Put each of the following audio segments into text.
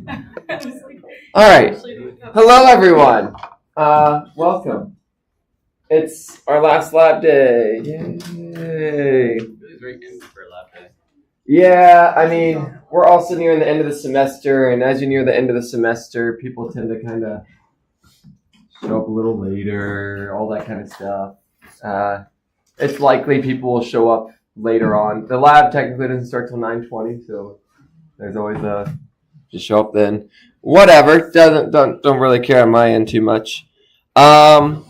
All right. Hello, everyone. Welcome. It's our last lab day. Yay. Yeah, I mean, we're also nearing the end of the semester, and as you near the end of the semester, people tend to kind of show up a little later, all that kind of stuff. It's likely people will show up later on. The lab technically doesn't start till 9:20, so there's always just show up then. Whatever, don't really care on my end too much. I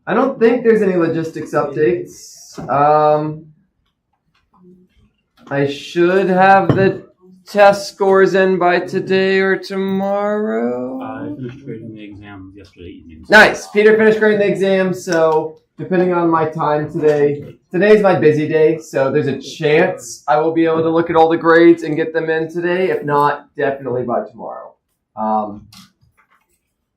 don't think there's any logistics updates. I should have the test scores in by today or tomorrow. I finished grading the exams yesterday evening. Nice. Peter finished grading the exams, so depending on my time today's my busy day, so there's a chance I will be able to look at all the grades and get them in today. If not, definitely by tomorrow.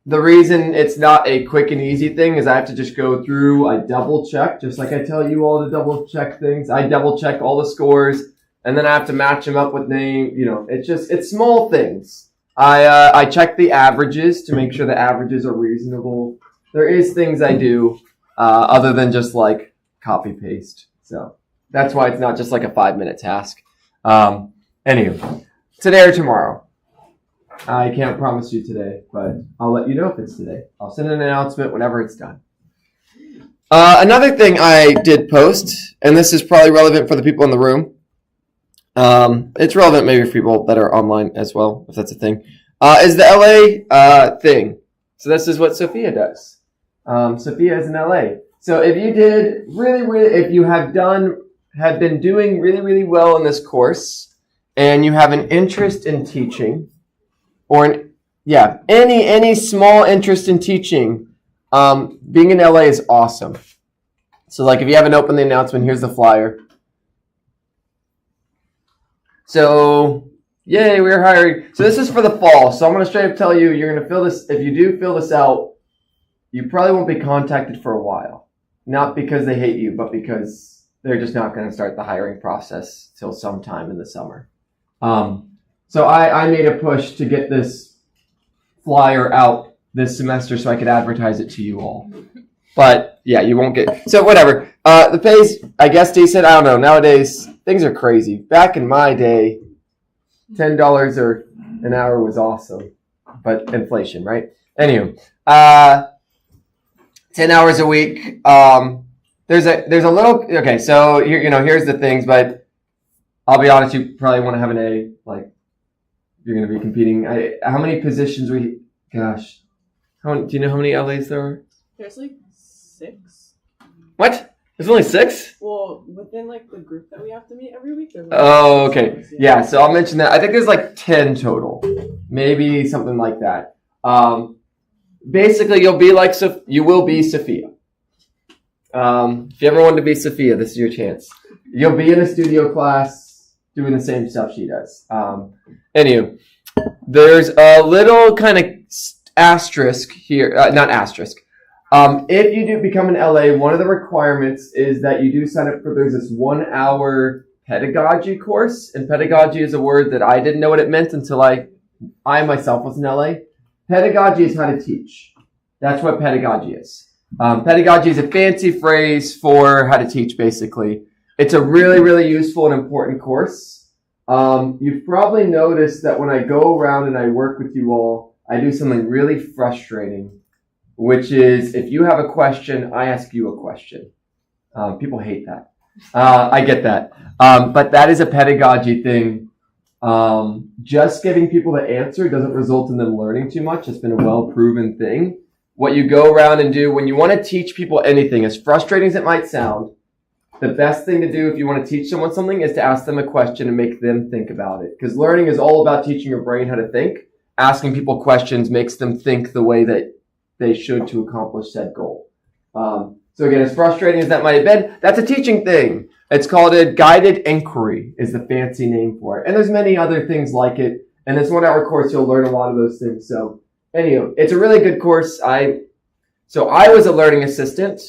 The reason it's not a quick and easy thing is I have to just go through, I double check, just like I tell you all to double check things. I double check all the scores, and then I have to match them up with name. It's small things. I check the averages to make sure the averages are reasonable. There is things I do other than just like copy paste. So that's why it's not just like a 5-minute task. Anyway, today or tomorrow. I can't promise you today, but I'll let you know if it's today. I'll send an announcement whenever it's done. Another thing I did post, and this is probably relevant for the people in the room. It's relevant maybe for people that are online as well, if that's a thing, is the LA thing. So this is what Sophia does. Sophia is in LA. So if you did if you have been doing really well in this course, and you have an interest in teaching, or any small interest in teaching, being in LA is awesome. So like if you haven't opened the announcement, here's the flyer. So yay, we're hiring. So this is for the fall. So I'm going to straight up tell you, you're going to fill this. If you do fill this out, you probably won't be contacted for a while. Not because they hate you, but because they're just not going to start the hiring process till sometime in the summer. So I made a push to get this flyer out this semester so I could advertise it to you all. But yeah, you won't get, so whatever. The pay's, I guess, decent. I don't know. Nowadays, things are crazy. Back in my day, $10 or an hour was awesome. But inflation, right? Anyway, 10 hours a week. There's a little, okay, so here's the things, but I'll be honest, you probably want to have an A, like, you're going to be competing. How many positions do you know how many LAs there are? There's like 6. What? There's only 6? Well, within like the group that we have to meet every week. There's okay. Yeah, so I'll mention that. I think there's like 10 total. Maybe something like that. Basically, you will be Sophia. If you ever wanted to be Sophia, this is your chance. You'll be in a studio class doing the same stuff she does. Anyway, there's a little kind of asterisk here, not asterisk. If you do become an LA, one of the requirements is that you do sign up for, there's this 1-hour pedagogy course. And pedagogy is a word that I didn't know what it meant until I myself was in LA. Pedagogy is how to teach. That's what pedagogy is. Pedagogy is a fancy phrase for how to teach, basically. It's a really useful and important course. You've probably noticed that when I go around and I work with you all, I do something really frustrating, which is if you have a question, I ask you a question. People hate that. I get that. But that is a pedagogy thing. Just giving people the answer doesn't result in them learning too much. It's been a well-proven thing. What you go around and do when you want to teach people anything, as frustrating as it might sound, the best thing to do if you want to teach someone something is to ask them a question and make them think about it. Because learning is all about teaching your brain how to think. Asking people questions makes them think the way that they should to accomplish said goal. So again, as frustrating as that might have been, that's a teaching thing. It's called a guided inquiry is the fancy name for it. And there's many other things like it. And this 1-hour course, you'll learn a lot of those things. So anyway, it's a really good course. I was a learning assistant.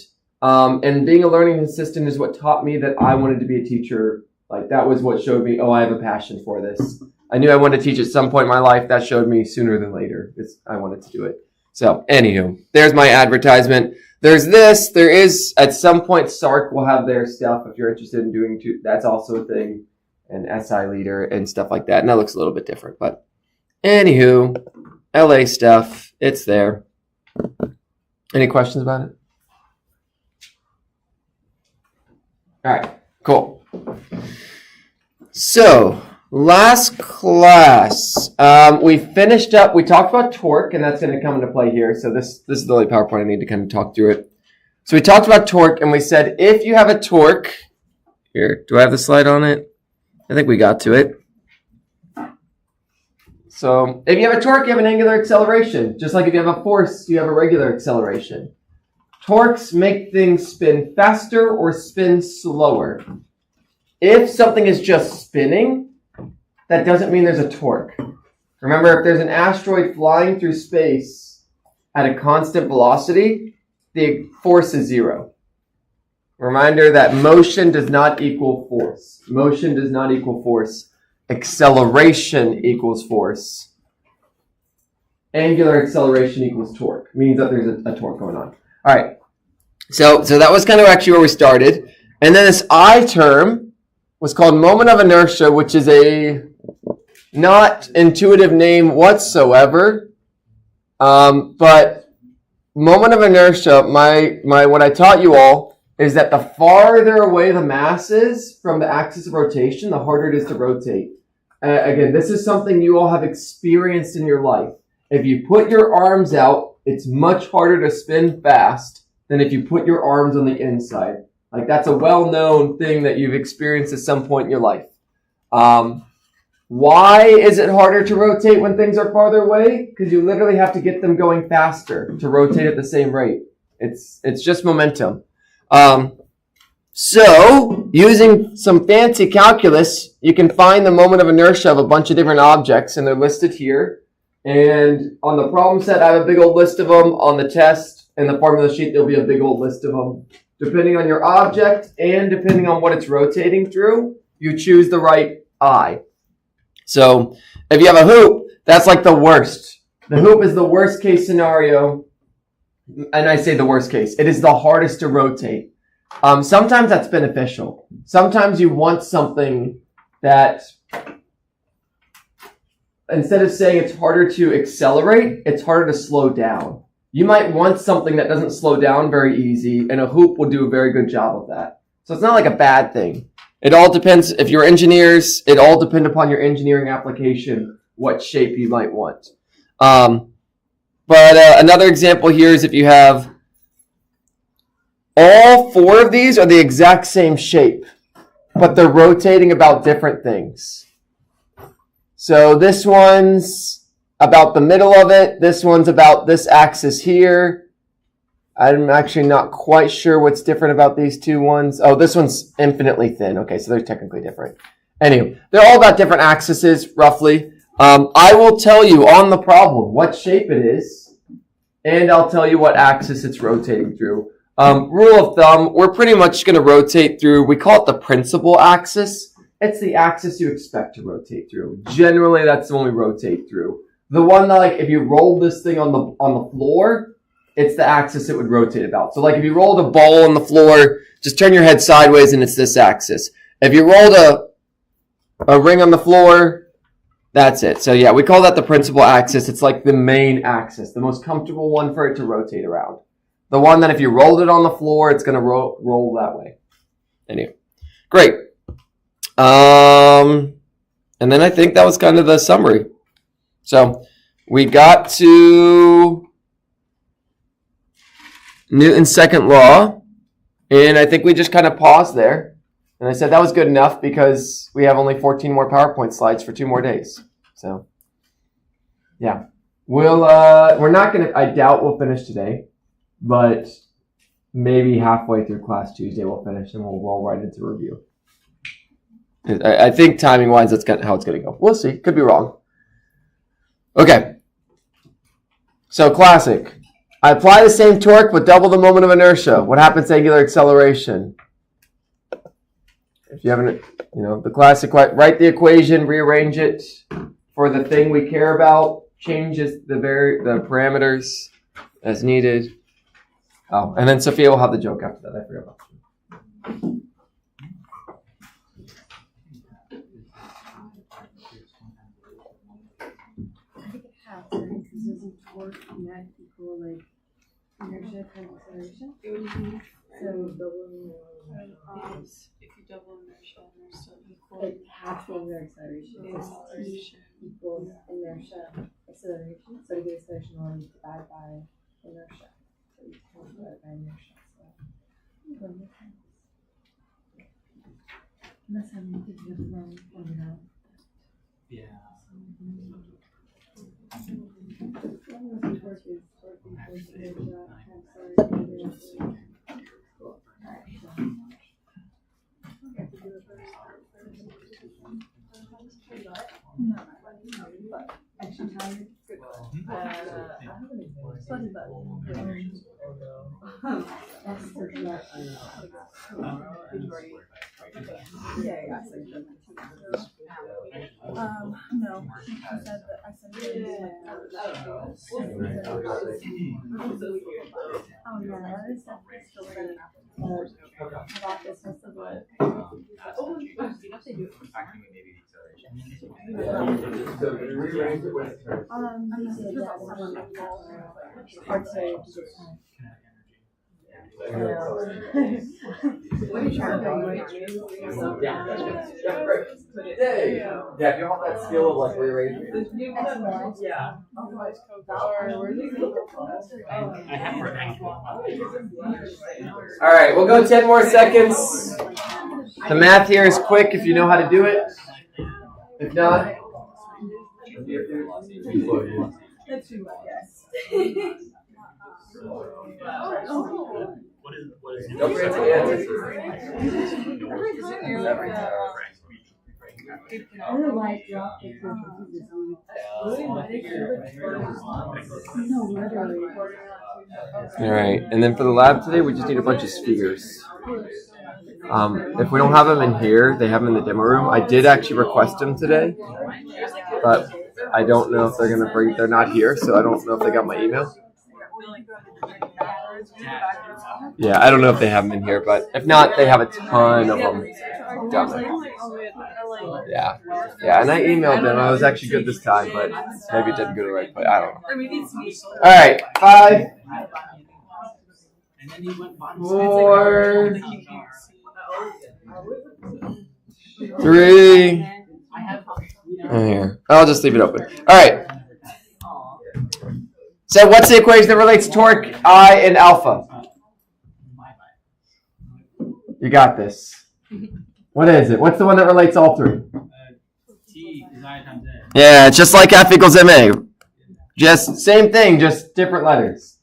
And being a learning assistant is what taught me that I wanted to be a teacher Like that was what showed me, oh, I have a passion for this. I knew I wanted to teach at some point in my life. That showed me sooner than later. I wanted to do it. So, anywho, there's my advertisement. There's this. There is, at some point, SARC will have their stuff if you're interested in doing that's also a thing. And SI Leader and stuff like that. And that looks a little bit different. But, anywho, LA stuff. It's there. Any questions about it? All right. Cool. So, last class, we finished up, we talked about torque, and that's going to come into play here. So this is the only PowerPoint I need to kind of talk through it. So we talked about torque, and we said if you have a torque, here, do I have the slide on it? I think we got to it. So if you have a torque, you have an angular acceleration. Just like if you have a force, you have a regular acceleration. Torques make things spin faster or spin slower. If something is just spinning, that doesn't mean there's a torque. Remember, if there's an asteroid flying through space at a constant velocity, the force is zero. Reminder that motion does not equal force. Motion does not equal force. Acceleration equals force. Angular acceleration equals torque. Means that there's a torque going on. All right. So that was kind of actually where we started. And then this I term was called moment of inertia, which is a not intuitive name whatsoever. But moment of inertia, what I taught you all is that the farther away the mass is from the axis of rotation, the harder it is to rotate. Again, this is something you all have experienced in your life. If you put your arms out, it's much harder to spin fast than if you put your arms on the inside. Like that's a well-known thing that you've experienced at some point in your life. Why is it harder to rotate when things are farther away? Because you literally have to get them going faster to rotate at the same rate. It's just momentum. So, using some fancy calculus, you can find the moment of inertia of a bunch of different objects, and they're listed here. And on the problem set, I have a big old list of them. On the test and the formula sheet, there'll be a big old list of them. Depending on your object and depending on what it's rotating through, you choose the right I. So, if you have a hoop, that's like the worst. The hoop is the worst case scenario. And I say the worst case. It is the hardest to rotate. Sometimes that's beneficial. Sometimes you want something that, instead of saying it's harder to accelerate, it's harder to slow down. You might want something that doesn't slow down very easy, and a hoop will do a very good job of that. So it's not like a bad thing. It all depends, if you're engineers, it all depends upon your engineering application, what shape you might want. But another example here is if you have all four of these are the exact same shape, but they're rotating about different things. So this one's about the middle of it. This one's about this axis here. I'm actually not quite sure what's different about these two ones. Oh, this one's infinitely thin. Okay, so they're technically different. Anyway, they're all about different axes, roughly. I will tell you on the problem what shape it is, and I'll tell you what axis it's rotating through. Rule of thumb, we're pretty much going to rotate through, we call it the principal axis. It's the axis you expect to rotate through. Generally, that's the one we rotate through. The one that, like, if you rolled this thing on the floor, it's the axis it would rotate about. So, like, if you rolled a ball on the floor, just turn your head sideways and it's this axis. If you rolled a ring on the floor, that's it. So, yeah, we call that the principal axis. It's like the main axis, the most comfortable one for it to rotate around. The one that if you rolled it on the floor, it's going to roll that way. Anyway, great. And then I think that was kind of the summary. So we got to Newton's second law, and I think we just kind of paused there. And I said that was good enough because we have only 14 more PowerPoint slides for 2 more days. So, yeah. We're not going to, I doubt we'll finish today. But maybe halfway through class Tuesday we'll finish and we'll roll right into review. I think timing-wise that's how it's going to go. We'll see. Could be wrong. Okay. So classic. I apply the same torque with double the moment of inertia. What happens to angular acceleration? if you haven't, the classic, write the equation, rearrange it for the thing we care about, changes the parameters as needed. Oh, and then Sophia will have the joke after that. I forgot about that. Doesn't torque net equal like inertia times acceleration? It would be So if you double inertia, there's still equal. like half of the acceleration is T equals inertia acceleration. So to get acceleration, we'll need to divide by inertia. So you can divide by inertia. So unless I'm thinking of the wrong formula. Yeah. No. She said that I sent it in. Oh yeah, that is definitely still better. About this most of what? Hard to Yeah, if you have that skill of like rearranging. Yeah. I have her actually. All right, we'll go 10 more seconds. The math here is quick if you know how to do it. If not, What is don't forget to answer. I don't like drop it. No, literally. All right, and then for the lab today, we just need a bunch of spheres. If we don't have them in here, they have them in the demo room. I did actually request them today, but I don't know if they're gonna bring. They're not here, so I don't know if they got my email. Yeah, I don't know if they have them in here, but if not, they have a ton of them down there. Yeah, and I emailed them. I was actually good this time, but maybe it didn't go to the right place. I don't know. All right, 5, 4, 3. Here, I'll just leave it open. All right. So what's the equation that relates torque, I, and alpha? You got this. What is it? What's the one that relates all three? T is I times A. Yeah, it's just like F equals ma. Just same thing, just different letters.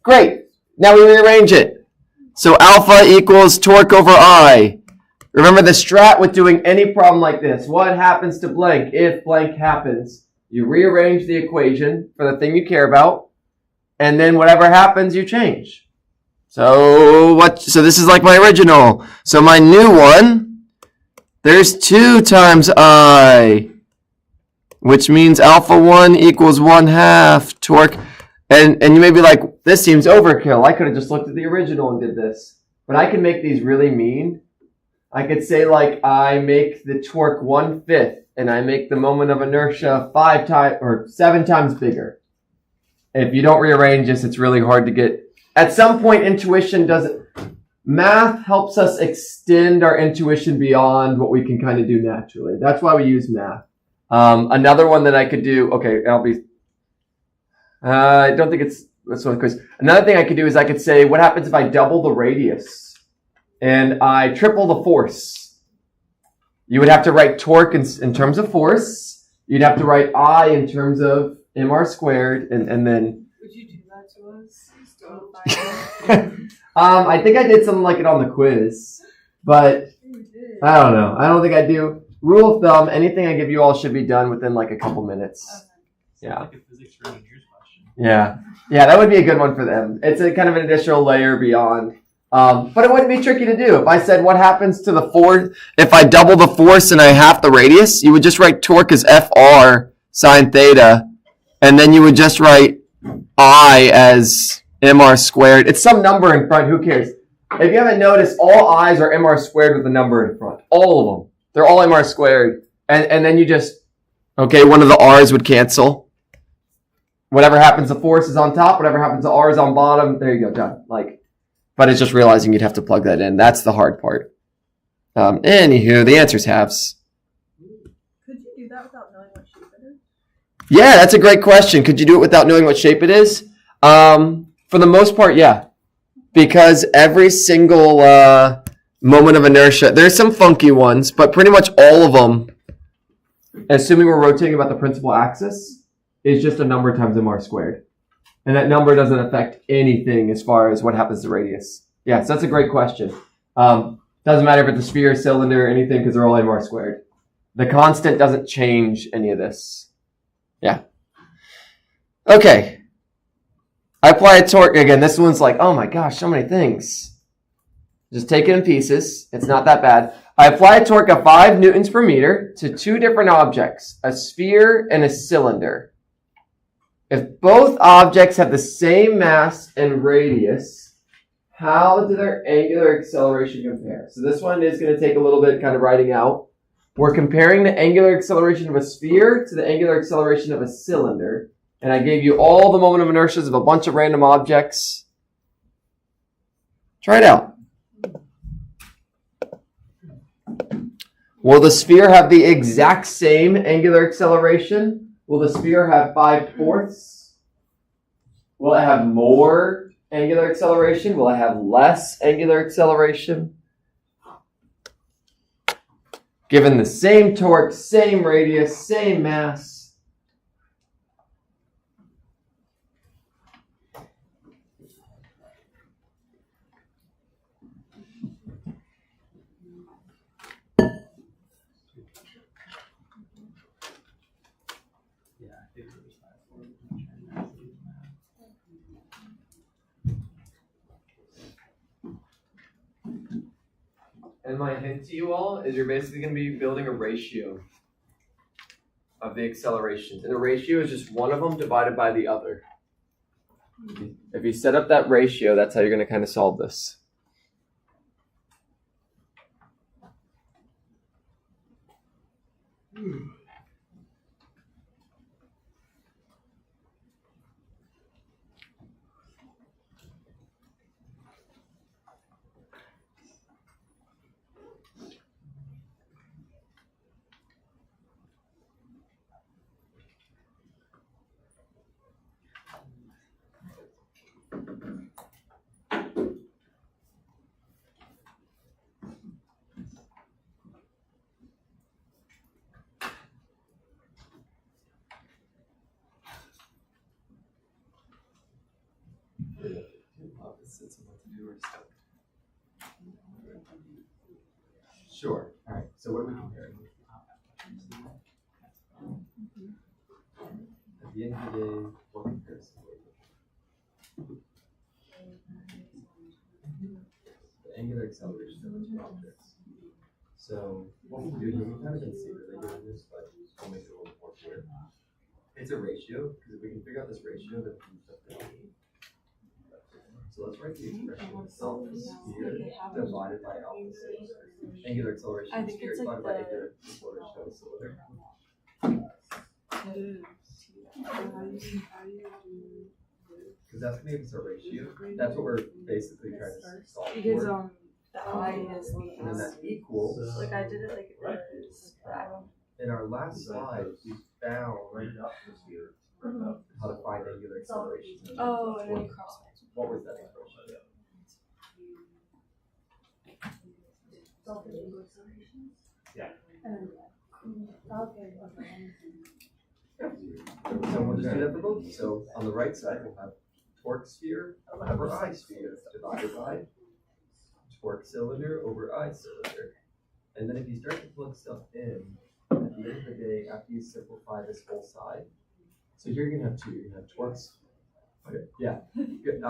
Great. Now we rearrange it. So alpha equals torque over I. Remember the strat with doing any problem like this. What happens to blank if blank happens? You rearrange the equation for the thing you care about, and then whatever happens, you change. So this is like my original. So my new one, there's 2 times I, which means alpha 1 equals 1/2 torque. And you may be like, this seems overkill. I could have just looked at the original and did this. But I can make these really mean. I could say like I make the torque 1/5 and I make the moment of inertia 5 times or 7 times bigger. If you don't rearrange this, it's really hard to get. At some point, intuition doesn't. Math helps us extend our intuition beyond what we can kind of do naturally. That's why we use math. Another one that I could do. Okay, I'll be. I don't think it's this one quiz. Another thing I could do is I could say, what happens if I double the radius and I triple the force? You would have to write torque in terms of force. You'd have to write I in terms of mr squared, and then. Would you do that to us? I think I did something like it on the quiz, but I don't know. I don't think I do. Rule of thumb: anything I give you all should be done within like a couple minutes. Yeah. Like a physics question. Yeah, that would be a good one for them. It's a kind of an additional layer beyond But it wouldn't be tricky to do. If I said what happens to the force, if I double the force and I half the radius, you would just write torque as Fr sine theta, and then you would just write I as mr squared. It's some number in front, who cares? If you haven't noticed, all i's are mr squared with a number in front. All of them. They're all mr squared. And then you just, okay, one of the r's would cancel. Whatever happens to force is on top, whatever happens to r is on bottom. There you go, done. But it's just realizing you'd have to plug that in. That's the hard part. Anywho, the answer's halves. Could you do that without knowing what shape it is? Yeah, that's a great question. Could you do it without knowing what shape it is? For the most part, yeah. Because every single moment of inertia, there's some funky ones, but pretty much all of them, assuming we're rotating about the principal axis, is just a number times mr squared. And that number doesn't affect anything as far as what happens to radius. Yeah, so that's a great question. Doesn't matter if it's a sphere, cylinder, or anything, because they're all mr squared. The constant doesn't change any of this. Yeah. Okay. I apply a torque. Again, this one's like, oh my gosh, so many things. Just take it in pieces. It's not that bad. I apply a torque of 5 newtons per meter to two different objects, a sphere and a cylinder. If both objects have the same mass and radius, how do their angular acceleration compare? So this one is going to take a little bit kind of writing out. We're comparing the angular acceleration of a sphere to the angular acceleration of a cylinder. And I gave you all the moment of inertias of a bunch of random objects. Try it out. Will the sphere have the exact same angular acceleration? Will the sphere have 5/4? Will it have more angular acceleration? Will it have less angular acceleration? Given the same torque, same radius, same mass. And my hint to you all is you're basically going to be building a ratio of the accelerations. And a ratio is just one of them divided by the other. If you set up that ratio, that's how you're going to kind of solve this. Sure. All right. So what are we comparing? At the end of the day, what comparison? The angular acceleration of those objects. So what we do here, we kind of can see really doing this, but I'll make it a little more clear. It's a ratio, because if we can figure out this ratio, then we can set the So let's write the expression itself as sphere divided by alpha 6. Angular acceleration of sphere divided by angular acceleration of a cylinder. Because that's going to give us a ratio. That's what we're basically trying to solve Because for. the I is And then that equals, like I did it like it was. in our last slide, we found how to find angular acceleration. Oh, and then you cross. What was that expression? So we'll just do that for both. So on the right side, we'll have torque sphere over I sphere divided by torque cylinder over I cylinder. And then if you start to plug stuff in, at the end of the day, after you simplify this whole side, so here you're going to have two. You're going to have torque Okay, yeah. Good.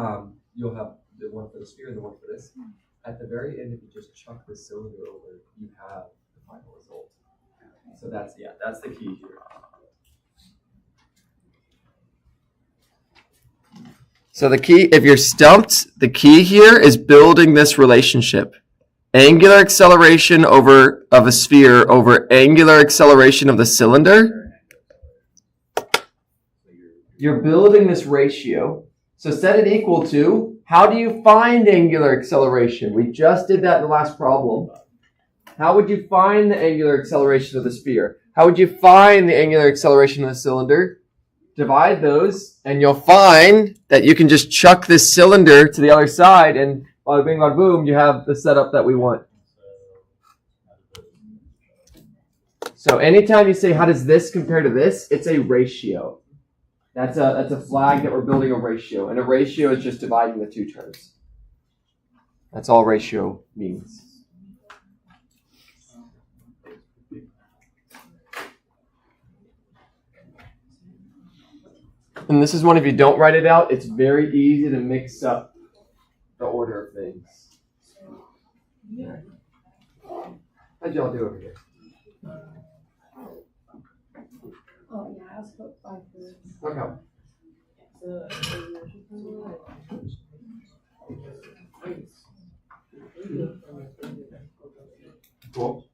You'll have the one for the sphere and the one for this. At the very end, if you just chuck the cylinder over, you have the final result. So that's the key here. So the key, if you're stumped, the key here is building this relationship. Angular acceleration of a sphere over angular acceleration of the cylinder. You're building this ratio. So set it equal to, how do you find angular acceleration? We just did that in the last problem. How would you find the angular acceleration of the sphere? How would you find the angular acceleration of the cylinder? Divide those, and you'll find that you can just chuck this cylinder to the other side, and bada bing, bada boom, you have the setup that we want. So anytime you say, how does this compare to this? It's a ratio. That's a flag that we're building a ratio, and a ratio is just dividing the two terms. That's all ratio means. And this is one, if you don't write it out, it's very easy to mix up the order of things. How'd y'all do over here? Oh, yeah, I was put 5 for this. Okay. Cool.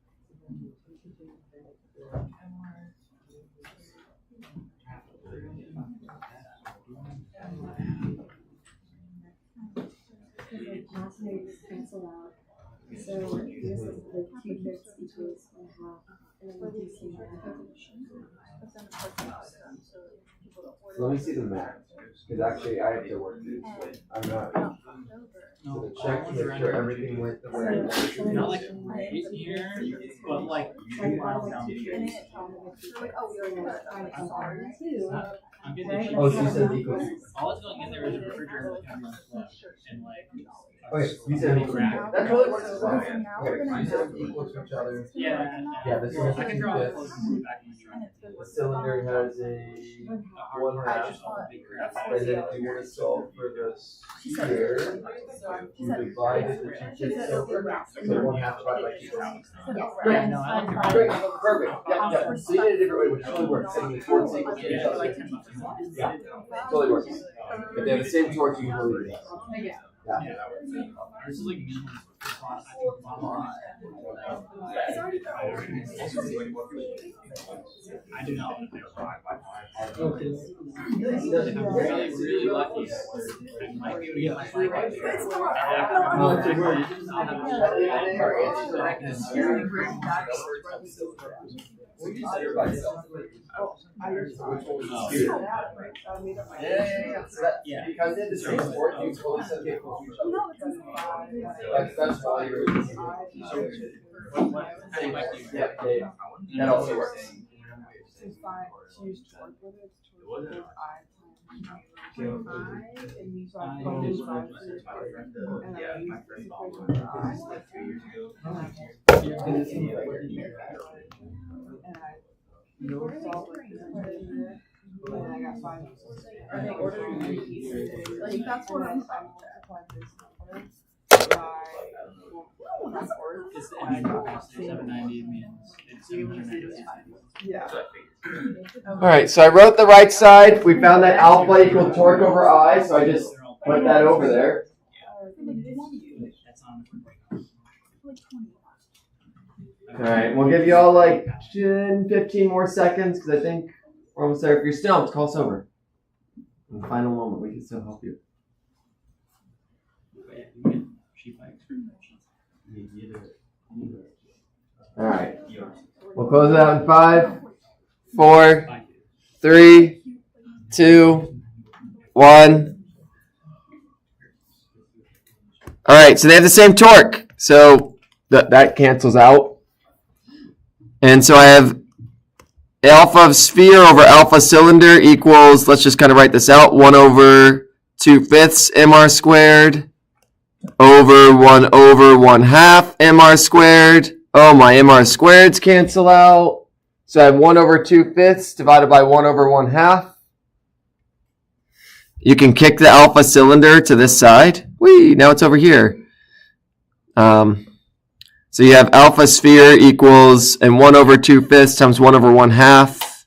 Last name is cancel out. So this is the 2/5 equals 1/2, and then we do see that. Let me see the math, because actually I have to work this. I'm not. So the check to make sure everything went the way it was. Not like right here, but like Like, down like, here. I'm getting the Oh, so you said equal to. all it's going in there is a refrigerator that's gonna be on the floor and like. Okay, you said equal to. That totally works as well. Okay, so you said them equal to each other. Yeah. Yeah, this is I can draw it 2/5. close and back in the truck. The cylinder has a 1/2. And then if you want to solve for the sphere, you divided the 2/5 over. So 1/2 divided by 2/5. Great. No, I like your Great. Perfect. Yeah. So you did it a different way, which totally works. Setting the torques equal to each Yeah, other. like $10. Yeah. Totally works. If they have the same torque, you can believe it. Yeah. This is like minimum. I do not. I'm really lucky. I might be able to get my flag right there. Yeah. Because in the same sport, you totally said they equal to each other. That's why you're yeah. That also works. Like, that's what I'm It's 790 means it's 790. Yeah. All right, so I wrote the right side. We found that alpha equal torque over I, so I just put that over there. That's on. All right, we'll give you all like 10, 15 more seconds because I think we're almost there. If you're stumped, call us over. In the final moment, we can still help you. All right, we'll close it out in 5, 4, 3, 2, 1. All right, so they have the same torque, so that cancels out. And so I have alpha of sphere over alpha cylinder equals, let's just kind of write this out, 1 over 2/5 mr squared over 1 over 1/2 mr squared. Oh, my mr squareds cancel out. So I have 1 over 2/5 divided by 1 over 1/2 you can kick the alpha cylinder to this side. Whee! Now it's over here. So you have alpha sphere equals, and 1/2 times 1/1/2.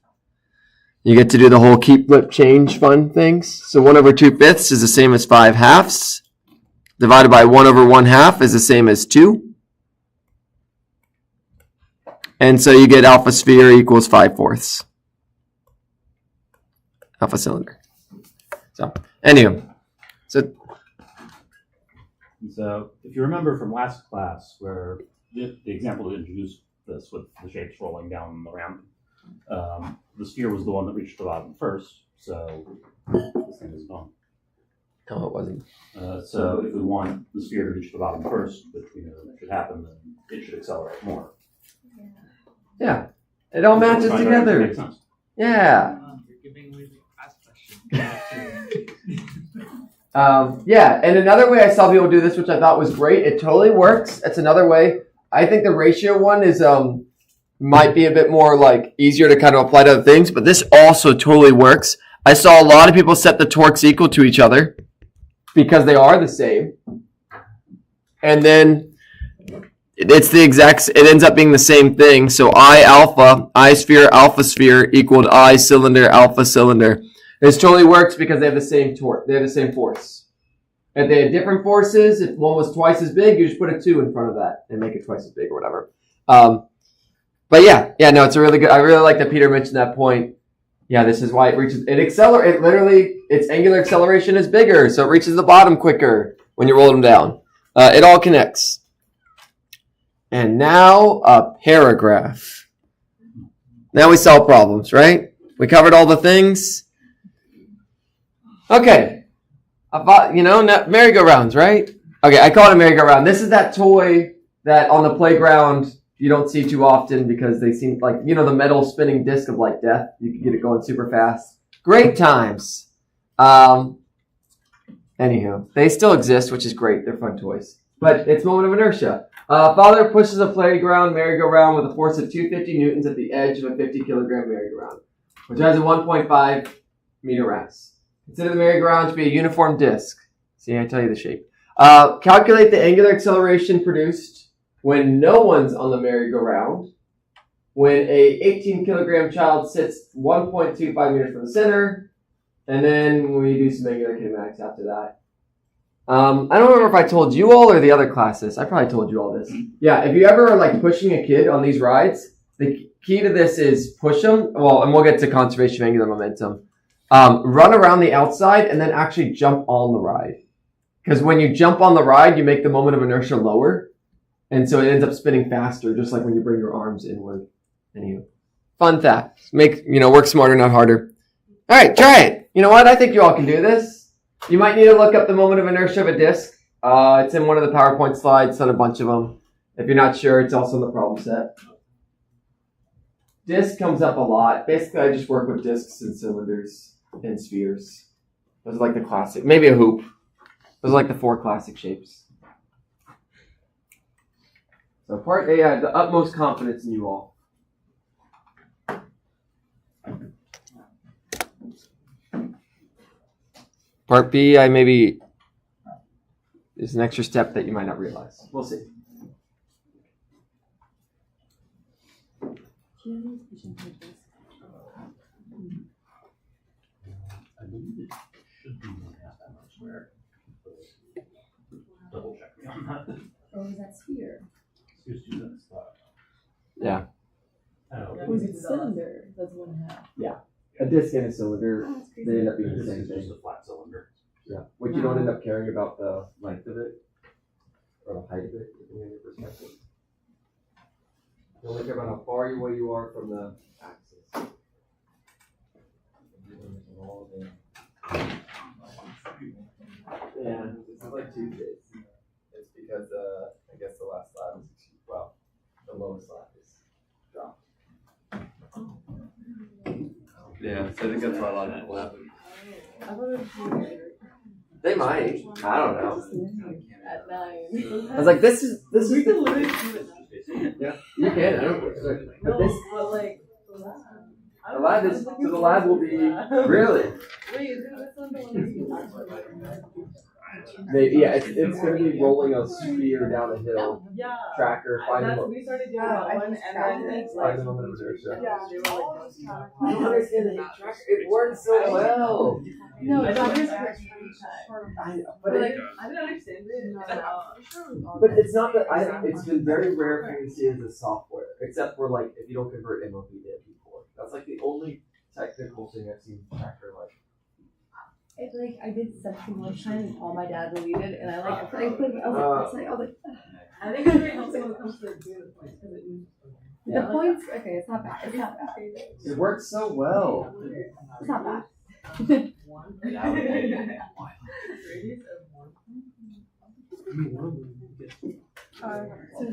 You get to do the whole keep, flip, change fun things. So 1/2 is the same as 5/2. Divided by 1/1/2 is the same as 2. And so you get alpha sphere equals 5/4. Alpha cylinder. So, anyway. So if you remember from last class where the example that introduced this with the shapes rolling down the ramp, the sphere was the one that reached the bottom first, so this thing is gone. no, it wasn't. So if we want the sphere to reach the bottom first, which we know that should happen, then it should accelerate more. Yeah. It all matches Right, together. makes sense. Yeah. You're giving away the class question. Yeah, and another way I saw people do this, which I thought was great, it totally works. It's another way. I think the ratio one is might be a bit more like easier to kind of apply to other things, but this also totally works. I saw a lot of people set the torques equal to each other because they are the same. And then it's the exact, it ends up being the same thing. So I sphere equaled I cylinder, alpha cylinder. This totally works because they have the same torque. They have the same force. If they had different forces, if one was twice as big, you just put a 2 in front of that and make it twice as big or whatever. But yeah, no, it's a really good. I really like that Peter mentioned that point. Yeah, this is why it reaches. It literally, its angular acceleration is bigger, so it reaches the bottom quicker when you roll them down. It all connects. And now a paragraph. Now we solve problems, right? We covered all the things. Okay. Merry-go-rounds, right? Okay, I call it a merry-go-round. This is that toy that on the playground you don't see too often because they seem like, the metal spinning disc of like death. You can get it going super fast. Great times. Anywho, they still exist, which is great. They're fun toys. But it's moment of inertia. Father pushes a playground merry-go-round with a force of 250 newtons at the edge of a 50-kilogram merry-go-round, which has a 1.5 meter rest. Consider the merry-go-round to be a uniform disc. See, I tell you the shape. Calculate the angular acceleration produced when no one's on the merry-go-round, when a 18-kilogram child sits 1.25 meters from the center, and then we do some angular kinematics after that. I don't remember if I told you all or the other classes. I probably told you all this. Yeah, if you ever are like pushing a kid on these rides, the key to this is push them. Well, and we'll get to conservation of angular momentum. Run around the outside and then actually jump on the ride. Because when you jump on the ride, you make the moment of inertia lower. And so it ends up spinning faster, just like when you bring your arms inward. Anyway, fun fact. Work smarter, not harder. All right, try it. You know what? I think you all can do this. You might need to look up the moment of inertia of a disk. It's in one of the PowerPoint slides. It's on a bunch of them. If you're not sure, it's also in the problem set. Disk comes up a lot. Basically, I just work with disks and cylinders and spheres. Those are like the classic. Maybe a hoop. Those are like the 4 classic shapes. So part A, I have the utmost confidence in you all. Part B, there's an extra step that you might not realize. We'll see. I believe it should be more half that much square. Double check me on that. Or was that sphere? Here's 2 minutes left. Yeah. Was it cylinder? That's 1/2. A disc and a cylinder, Oh, that's they crazy. end up being the This same is just thing. a flat cylinder. Yeah. But you don't end up caring about the length of it or the height of it, depending on your perspective. You only care about how far away you are from the axis. Yeah, this is like Tuesdays. It's because I guess the last slab is, the lowest slab is dropped. Yeah, so I think that's why a lot of people have it. I thought it was here They might. I don't know. at 9. I was like, this is. We can literally do it. Yeah, you can. I don't. But No, this, but like the lab is so the lab will be really. Wait, isn't this one the one Maybe, yeah, it's going to be rolling a sphere down a hill. Yeah. Tracker, find That's, them. we started doing Oh, that I one, just and tried then it. it's like, Find them on the inertia. Yeah. they were like, I don't understand it. It works so well. No, I it's don't not just understand. But, Like, I didn't understand it. but it's not that it's been very rare for me to see it as a software, except for like if you don't convert MOV to MP4. That's like the only technical thing I've seen Tracker like. It like I did something one time and all my dad deleted and I like I put I was like I think it's very helpful when it comes to doing the points, because it means. the points okay, it's not bad. It's not bad. It works so well. It's not bad. So I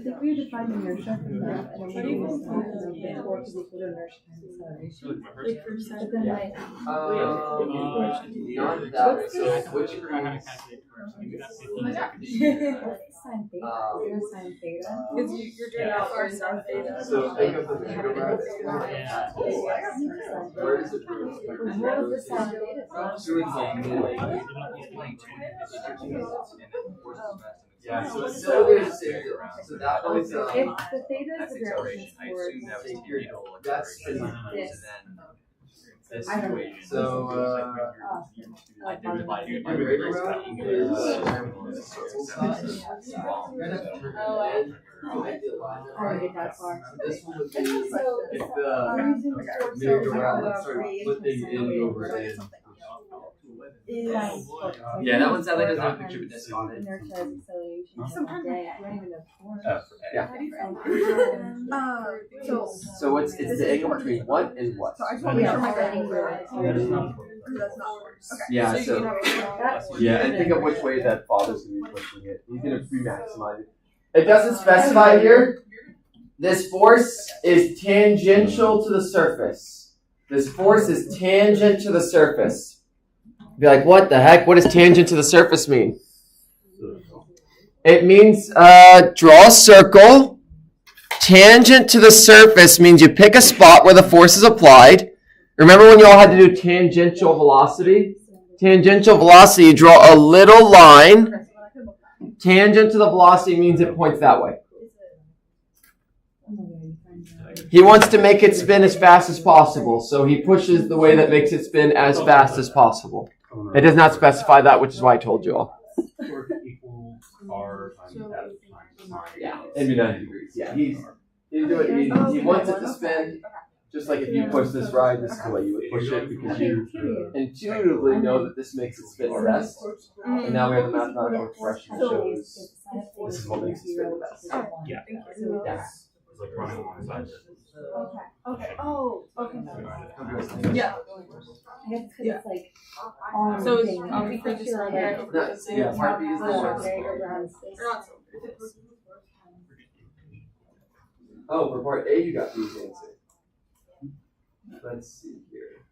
think we defined inertia from that and then we use time and then torque is equal to inertia times acceleration. But then like Not that way. So which means sine theta, zero sine theta. Because you're doing alpha and sine theta. so think of the megagraph. Where does it What was the sine theta? So it's like middle. Yeah, so it's so there's so that was If the theta is the direction towards that's this. This I don't know. equation. so Like my radar route is circle size. I don't get that far. This one would be if the merry-go-round started flipping in over in. Yeah, that one sadly doesn't have a picture of a disc on it. Inertia is acceleration. Sometimes I don't even know torque. So what's it's the angle between what and what? So I just want to make sure my That's not that's not worse. Okay. Yeah, So you so can yeah, and think of which way that father's gonna be pushing it. He's gonna pre-maximize it. It doesn't specify here. This force is tangential to the surface. This force is tangent to the surface. Be like, what the heck? What does tangent to the surface mean? It means draw a circle. Tangent to the surface means you pick a spot where the force is applied. Remember when you all had to do tangential velocity? Tangential velocity, you draw a little line. Tangent to the velocity means it points that way. He wants to make it spin as fast as possible, so he pushes the way that makes it spin as fast as possible. It does not specify that, which is why I told you all. Torque equals R times F times sine. Yeah, it'd be 90 degrees. Yeah, he wants it to spin, just like if you push this ride, this is the way you would push it, because you intuitively know that this makes it spin the best. And now we have the mathematical expression that shows this is what makes it spin the best. Yeah. Yeah. It's like running alongside it. Okay. Oh, okay. I Yeah. guess because it's like on So thing. we could just Like, compare. Yeah, part B is the one. merry-go-round space. Or not so. Oh, for part A, you got these answers. Let's see here.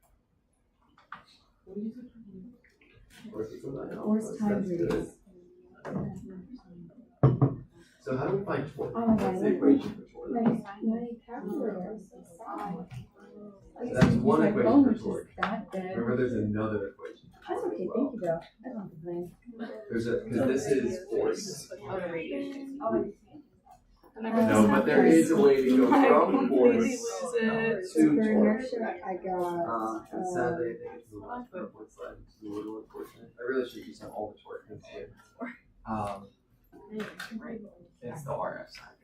Force times radius. So how do we find torque? Oh my God, What's the equation for torque? My calculator is So that's one equation for torque. that good. Remember, there's another equation. That's okay, thank you though. I don't complain. Because this is force. No, but there is a way to go from force So to for torque. inertia, I got, And sadly, I think it's the last one slide, which is a little unfortunate. I really should use all the torque things here. It's the RF side.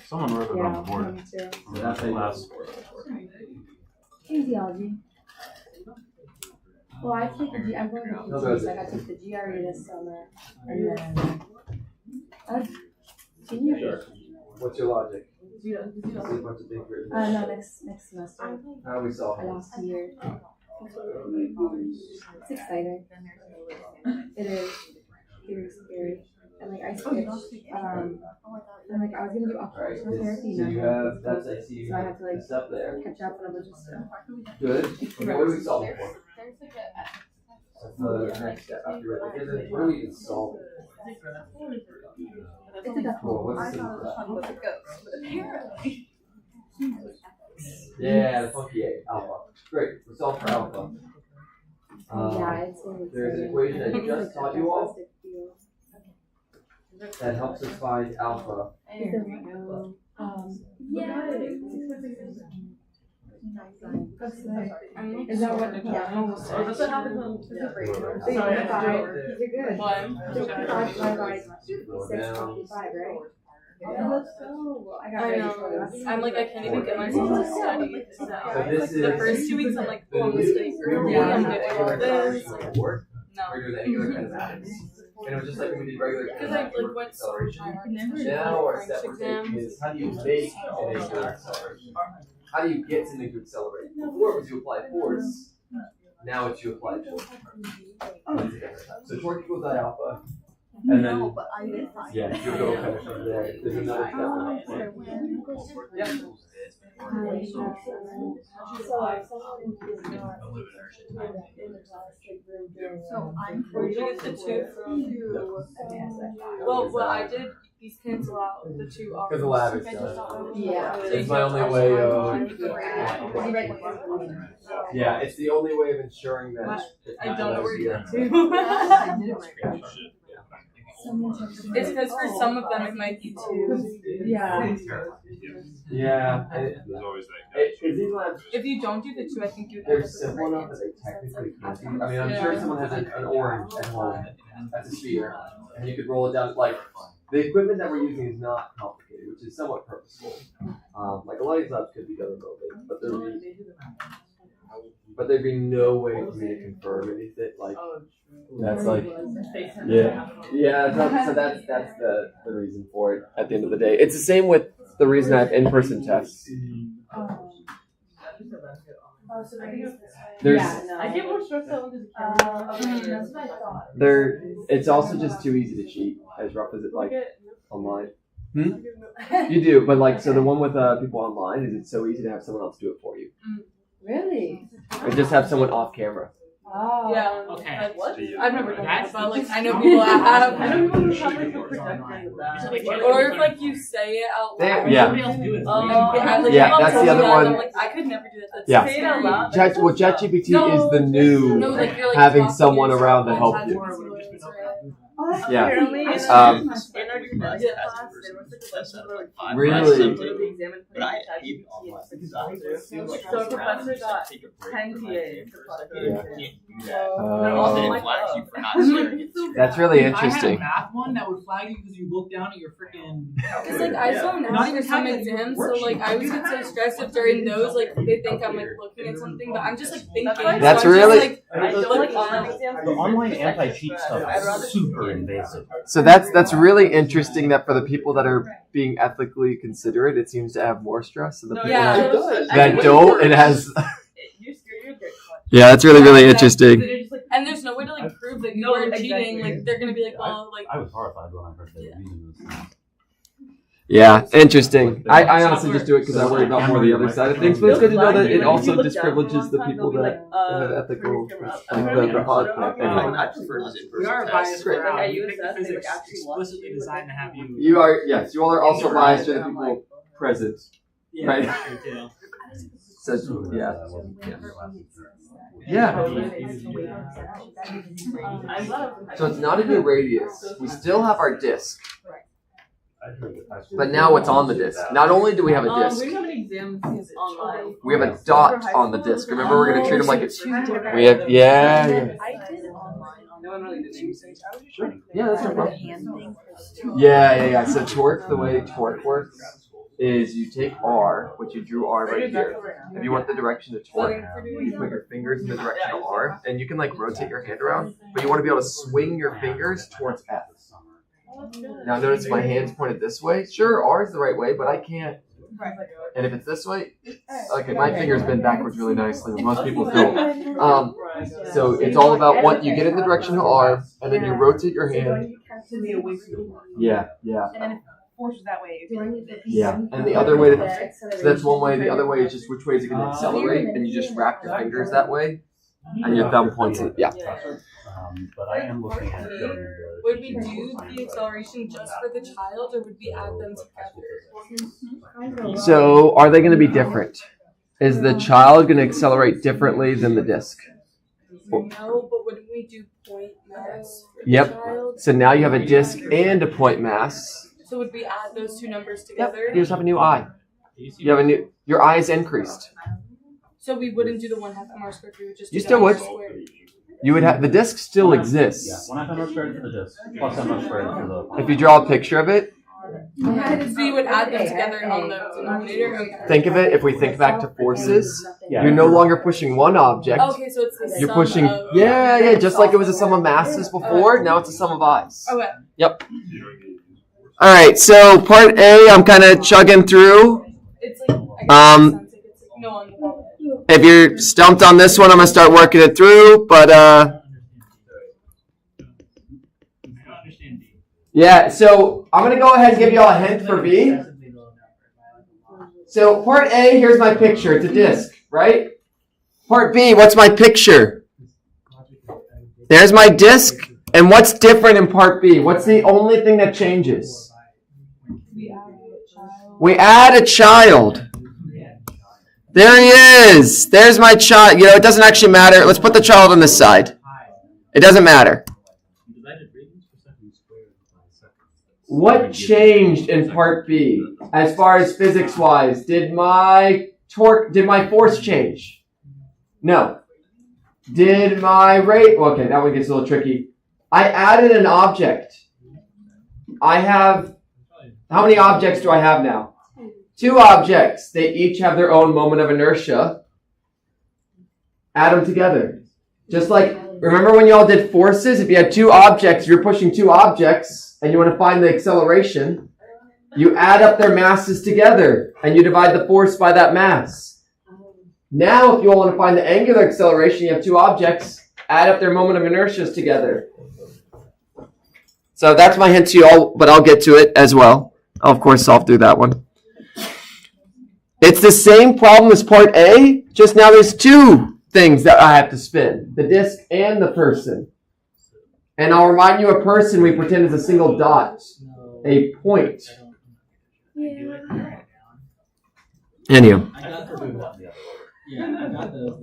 Someone wrote it on the board. me too. So that's how you Last. Kinesiology. Well, I take the I'm going to No, PG, that's so I it. got to take the GRE this summer, and then senior. What's your logic? See a bunch of big words. No, next semester. How we solve I it? lost a year. It's exciting. It is. Very scary. And like I skipped, and like I was gonna do Alright, occupational therapy, so and you have, that's, I see, so I have to like this up there. catch up on a bunch of stuff. Good. Okay, what do we solve it for? That's the next step after right there. Then what do we even solve it for? It's like a Cool, what's the I thought it was fun with the ghost, but apparently. Yeah, the funky 8, alpha. Great, we solved for alpha. It's There's an equation I just taught you all that helps us find alpha. Is that what? Does it happen on the break? You're good. What? 6:55, right? I got I ready know. for this. I'm like, I can't even get myself to study. So this Like is the first 2 weeks, I'm like, oh, I'm the gonna study early. Yeah. I'm gonna do this. We're No. doing the angular kinematics. And it was just like when we did regular Because I kinematics. like went so hard. Now our step we're taking is how do you make an angular acceleration? How do you get something to accelerate? Before it was you apply force, now it's you apply torque. So torque equals I alpha. And then, but I did fine. yeah, you go finish over there. There's another step. Yeah. So if someone is not in the plastic room doing So I'm for you get the 2 from. Well, what I did, these cancel out the 2 hours. Because the lab is done. Yeah. It's my only way of. Yeah, it's the only way of ensuring that. It's I not don't know where you like- did too. It's because for some of them it might be 2. Yeah. Yeah. There's always that guy. Because these labs, If you don't do the 2, I think you they're simple enough that they technically can't do. I mean, I'm sure someone has an orange at home as a sphere, and you could roll it down. Like, the equipment that we're using is not complicated, which is somewhat purposeful. Like, a lot of these labs could be done remotely, but there'd be no way for me to confirm anything. Like, that's like, so that's the reason for it at the end of the day. It's the same with the reason I have in-person tests. There's I get more stressed out when there's a camera. That's what I thought. it's also just too easy to cheat, as rough as it like online. You do, but like, so the one with people online is it's so easy to have someone else do it for you. Really? Or just have someone off camera. Oh. Yeah. Okay. What? I've never done that, That's but like I know people that have. I know people who have like the projector with that. Or if like you say it out loud. Yeah. Somebody else do it. Yeah, that's the other one. I'm like, I could never do that. That's Yeah. scary. Say it out loud. ChatGPT No. is the new No, like you're like having talking someone to around to yourself help and you. that's more influence, right? Yeah. Apparently, in Um, our budget class, there was like a lesson where like Really? literally examined But I ChatGPT hate and online it's like classes. disaster. So a professor got 10 TAs for Yeah. Then it flags you for not sharing it. That's really If I had a interesting. math one that would flag you because you look down at your freaking. Because like I saw Not now even for some having exams, so worksheet. like I always get so stressed if during those like they think I'm like looking at something, but I'm just like thinking. That's so I'm really- just, like, I don't like online exams. The online anti-cheat stuff I'd rather is super invasive. So that's really interesting that for the people that are being ethically considerate, it seems to have more stress. And the people Yeah. that, It does. that don't, it has. You're gonna get caught. Yeah, that's really interesting. They're just like, and there's no way to like prove that you No, weren't exactly. cheating. Like they're gonna be like, well, like I was horrified when I heard they were using this. Yeah, interesting. I honestly just do it because I worry about more the other side of things, but it's good to know that it also disprivileges the people that have ethical, like the odd I prefer just We are in-person biased tests. Great. for Like, you I pick use the that, they, like, physics actually want explicitly to, designed to have you. You are, yes, you all are also biased to the people present. Yeah, Right. that's true, too. So, yeah. So it's not in your radius. We still have our disk, but now what's on the disk? Not only do we have a we disk, don't have any exams online. we have a dot on the disk. Remember, we're gonna treat them like it's. We have, yeah. I did it online. No one really did research. I was just Sure. trying to Yeah, that's no the problem. hand thing. Yeah. So torque, the way torque works is you take R, which you drew R right here. If you want the direction to torque, you put your fingers in the direction of R, and you can like rotate your hand around, but you want to be able to swing your fingers towards F. Now notice my hand's pointed this way. Sure, R is the right way, but I can't. And if it's this way, okay, my fingers bend backwards really nicely, but most people don't. So it's all about what you get in the direction of R, and then you rotate your hand. Yeah. And then it forces that way. Yeah, and the other way to, so that's one way. The other way is just which way is it going to accelerate, and you just wrap your fingers that way, and your thumb points it. Yeah. But I am looking at getting the. would we do the acceleration just for the child, or would we add them together? So are they going to be different? Is the child going to accelerate differently than the disc? No, but wouldn't we do point mass for the Yep. child? So now you have a disc and a point mass. So would we add those two numbers Yep. together? You just have a new eye. You have a new. Your eye is increased. So we wouldn't do the 1/2 MR squared. We would just do You the still would. MR squared. You would have the disc still Yeah, exists. 1/2 MR squared for the disk, plus MR squared for the. If you draw a picture of it, So you would add them together on the denominator. Okay. think of it. If we think back to forces, Yeah. you're no longer pushing one object. Okay, so it's the You're sum pushing. of. Yeah, just like it was a sum of masses before. Now it's a sum of eyes. Okay. All right. So part A, I'm kind of chugging through. It's like. I guess it sounds like it's like no on the ball. If you're stumped on this one, I'm gonna start working it through. But yeah. So I'm gonna go ahead and give you all a hint for B. So part A, here's my picture. It's a disc, right? Part B, what's my picture? There's my disc. And what's different in part B? What's the only thing that changes? We add a child. There he is. There's my child. You know, it doesn't actually matter. Let's put the child on this side. It doesn't matter. What changed in part B as far as physics-wise? Did my force change? No. Did my rate? Okay, that one gets a little tricky. I added an object. I have, how many objects do I have now? 2 objects. They each have their own moment of inertia. Add them together. Just like, remember when y'all did forces? If you had 2 objects, you're pushing 2 objects, and you want to find the acceleration, you add up their masses together, and you divide the force by that mass. Now, if you want to find the angular acceleration, you have 2 objects, add up their moment of inertias together. So that's my hint to you all, but I'll get to it as well. I'll, of course, solve through that one. It's the same problem as part A, just now there's 2 things that I have to spin, the disk and the person. And I'll remind you, a person we pretend is a single dot, a point. Anyway. Yeah, I got those.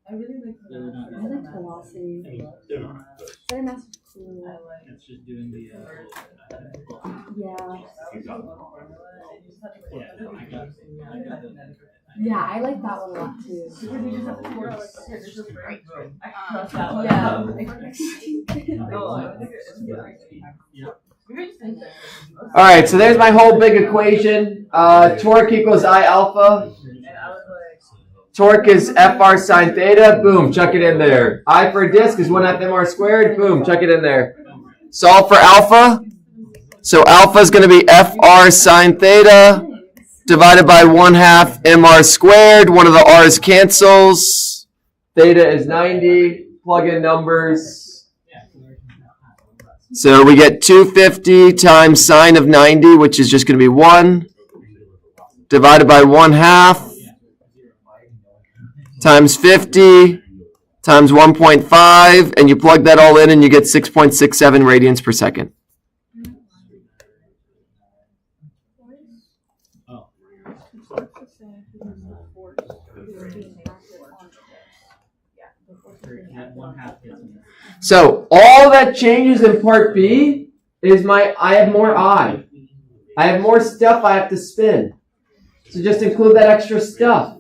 I like velocity. Center mass is cool. It's just doing the. Yeah, I like that one a lot too. All right, so there's my whole big equation. Torque equals I alpha. Torque is FR sine theta. Boom, chuck it in there. I for a disk is 1/2 mr squared. Boom, chuck it in there. Solve for alpha. So alpha is going to be FR sine theta divided by 1/2 mr squared. One of the r's cancels. Theta is 90. Plug in numbers. So we get 250 times sine of 90, which is just going to be 1, divided by 1/2. Times 50 times 1.5, and you plug that all in and you get 6.67 radians per second. So all that changes in part B is I have more I. I have more stuff I have to spin. So just include that extra stuff.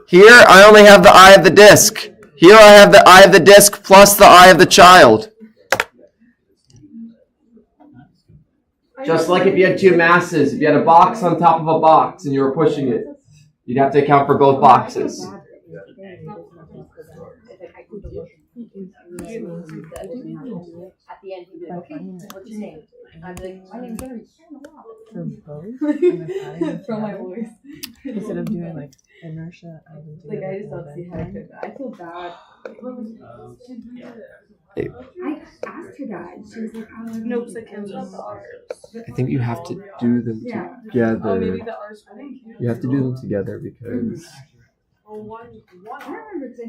Here, I only have the eye of the disk. Here, I have the eye of the disk plus the eye of the child. Just like if you had 2 masses. If you had a box on top of a box and you were pushing it, you'd have to account for both boxes. At the end, he did, okay, what's your name? I'm like, my name's Henry. For both? From my voice. Instead of doing like inertia, Like, I just don't see how I could. I feel bad. I asked her that, and she was like, oh, Nope, so cancel the R's. I think you have to do them Oh, together. maybe the R's. You have to do them together because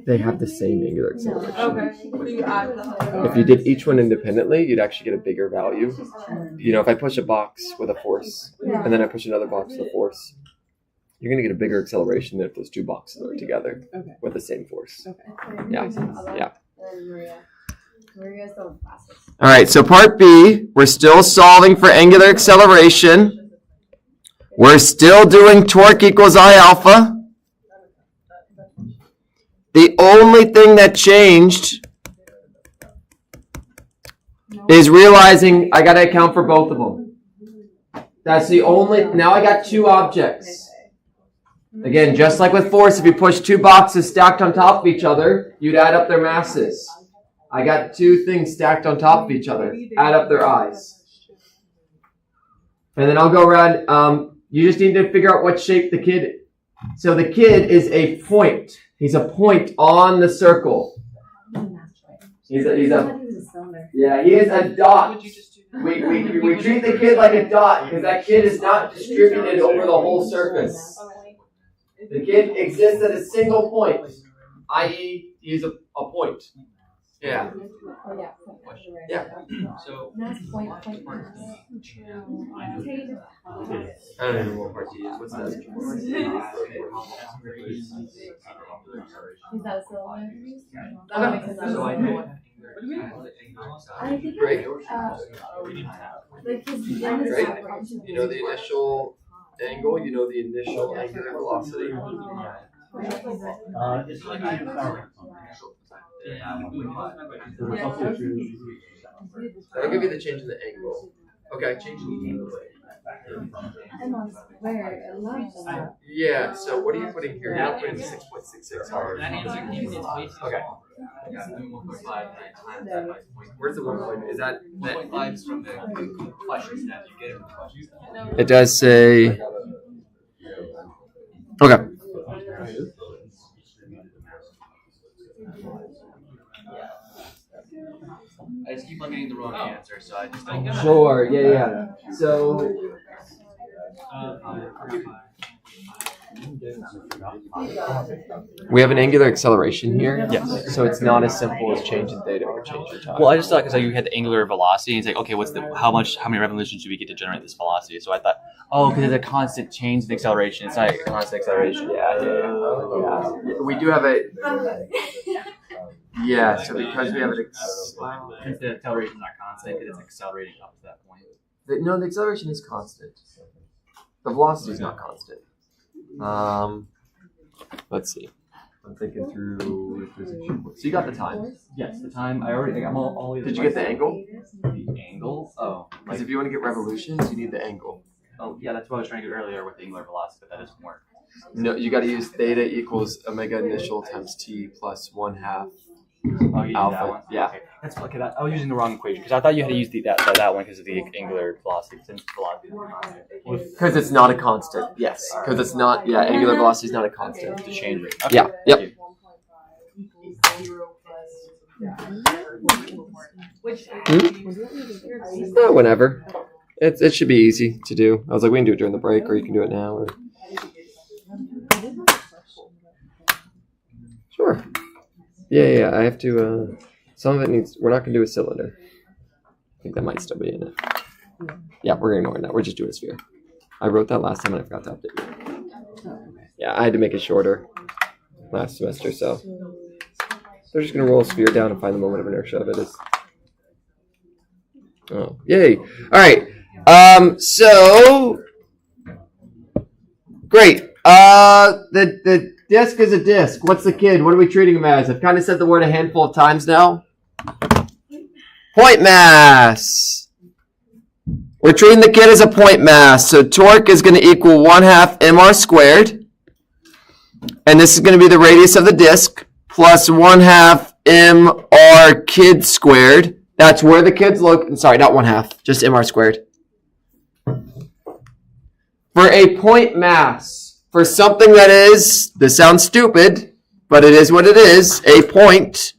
They have the same angular acceleration. Okay. So you add the If you did each one independently, you'd actually get a bigger value. You know, if I push a box with a force, and then I push another box with a force, you're going to get a bigger acceleration than if those two boxes are together with the same force. Yeah. Yeah. Maria's the fastest. All right, so part B, we're still solving for angular acceleration. We're still doing torque equals I alpha. The only thing that changed is realizing I got to account for both of them. That's the only, now I got two objects. Again, just like with force, if you push two boxes stacked on top of each other, you'd add up their masses. I got two things stacked on top of each other. Add up their I's. And then I'll go around. You just need to figure out what shape the kid is. So the kid is a point. He's a point on the circle. He's a yeah, he is a dot. We treat the kid like a dot because that kid is not distributed over the whole surface. The kid exists at a single point, i.e. he's a point. Yeah. Yeah. So, I don't even know what part he is. What's that? Is that a cylinder? I think Great. like his Great. You know the initial angle, you know the initial angular velocity. It's like That'll give you the change in the angle. Okay, change in the angle. Yeah, so what are you putting here? You're not putting 6.66 hard. Okay. Where's the 1 point? Is that 1.5 is from the questions that you get in the questions. It does say. Okay. I just keep on getting the wrong answer, so I just don't. Sure. Yeah. So. We have an angular acceleration here. Yes. So it's not as simple as changing theta or changing time. Well, I just thought because you had the angular velocity, and it's like, okay, how many revolutions do we get to generate this velocity? So I thought, oh, because it's a constant change in acceleration. It's not a constant acceleration. Yeah. We do have a. Yeah. So because we have an. Since the acceleration is not constant, because it's accelerating up to that point. No, the acceleration is constant. The velocity is not constant. Let's see. I'm thinking through if there's a few points. So you got the time. Yes, the time. I already think I'm all. Did you get the angle? The angle? Oh. Because if you want to get revolutions, you need the angle. Oh, yeah, that's what I was trying to do earlier with the angular velocity, but that doesn't work. No, you got to use theta equals omega initial times t plus 1/2 Oh, you alpha. that one? Yeah. Okay. That's okay. I was using the wrong equation because I thought you had to use that one because of the angular velocity. Since velocity is not constant. Because it's not a constant. Yes. Because it's not. Yeah. Angular velocity is not a constant. To change it. Yeah. Yep. Whenever. It should be easy to do. I was like, we can do it during the break, or you can do it now. Or... Sure. Yeah. I have to. Some of it needs. We're not gonna do a cylinder. I think that might still be in it. Yeah, we're gonna ignore that. We're just doing a sphere. I wrote that last time and I forgot to update it. Yeah, I had to make it shorter last semester, so they're just gonna roll a sphere down and find the moment of inertia of it. Oh, yay! All right. So great. The disc is a disc. What's the kid? What are we treating him as? I've kind of said the word a handful of times now. Point mass. We're treating the kid as a point mass. So torque is going to equal 1/2 mr squared. And this is going to be the radius of the disc plus 1/2 mr kid squared. That's where the kid's located. Sorry, not 1/2, just mr squared. For a point mass, for something that is, this sounds stupid, but it is what it is, a point,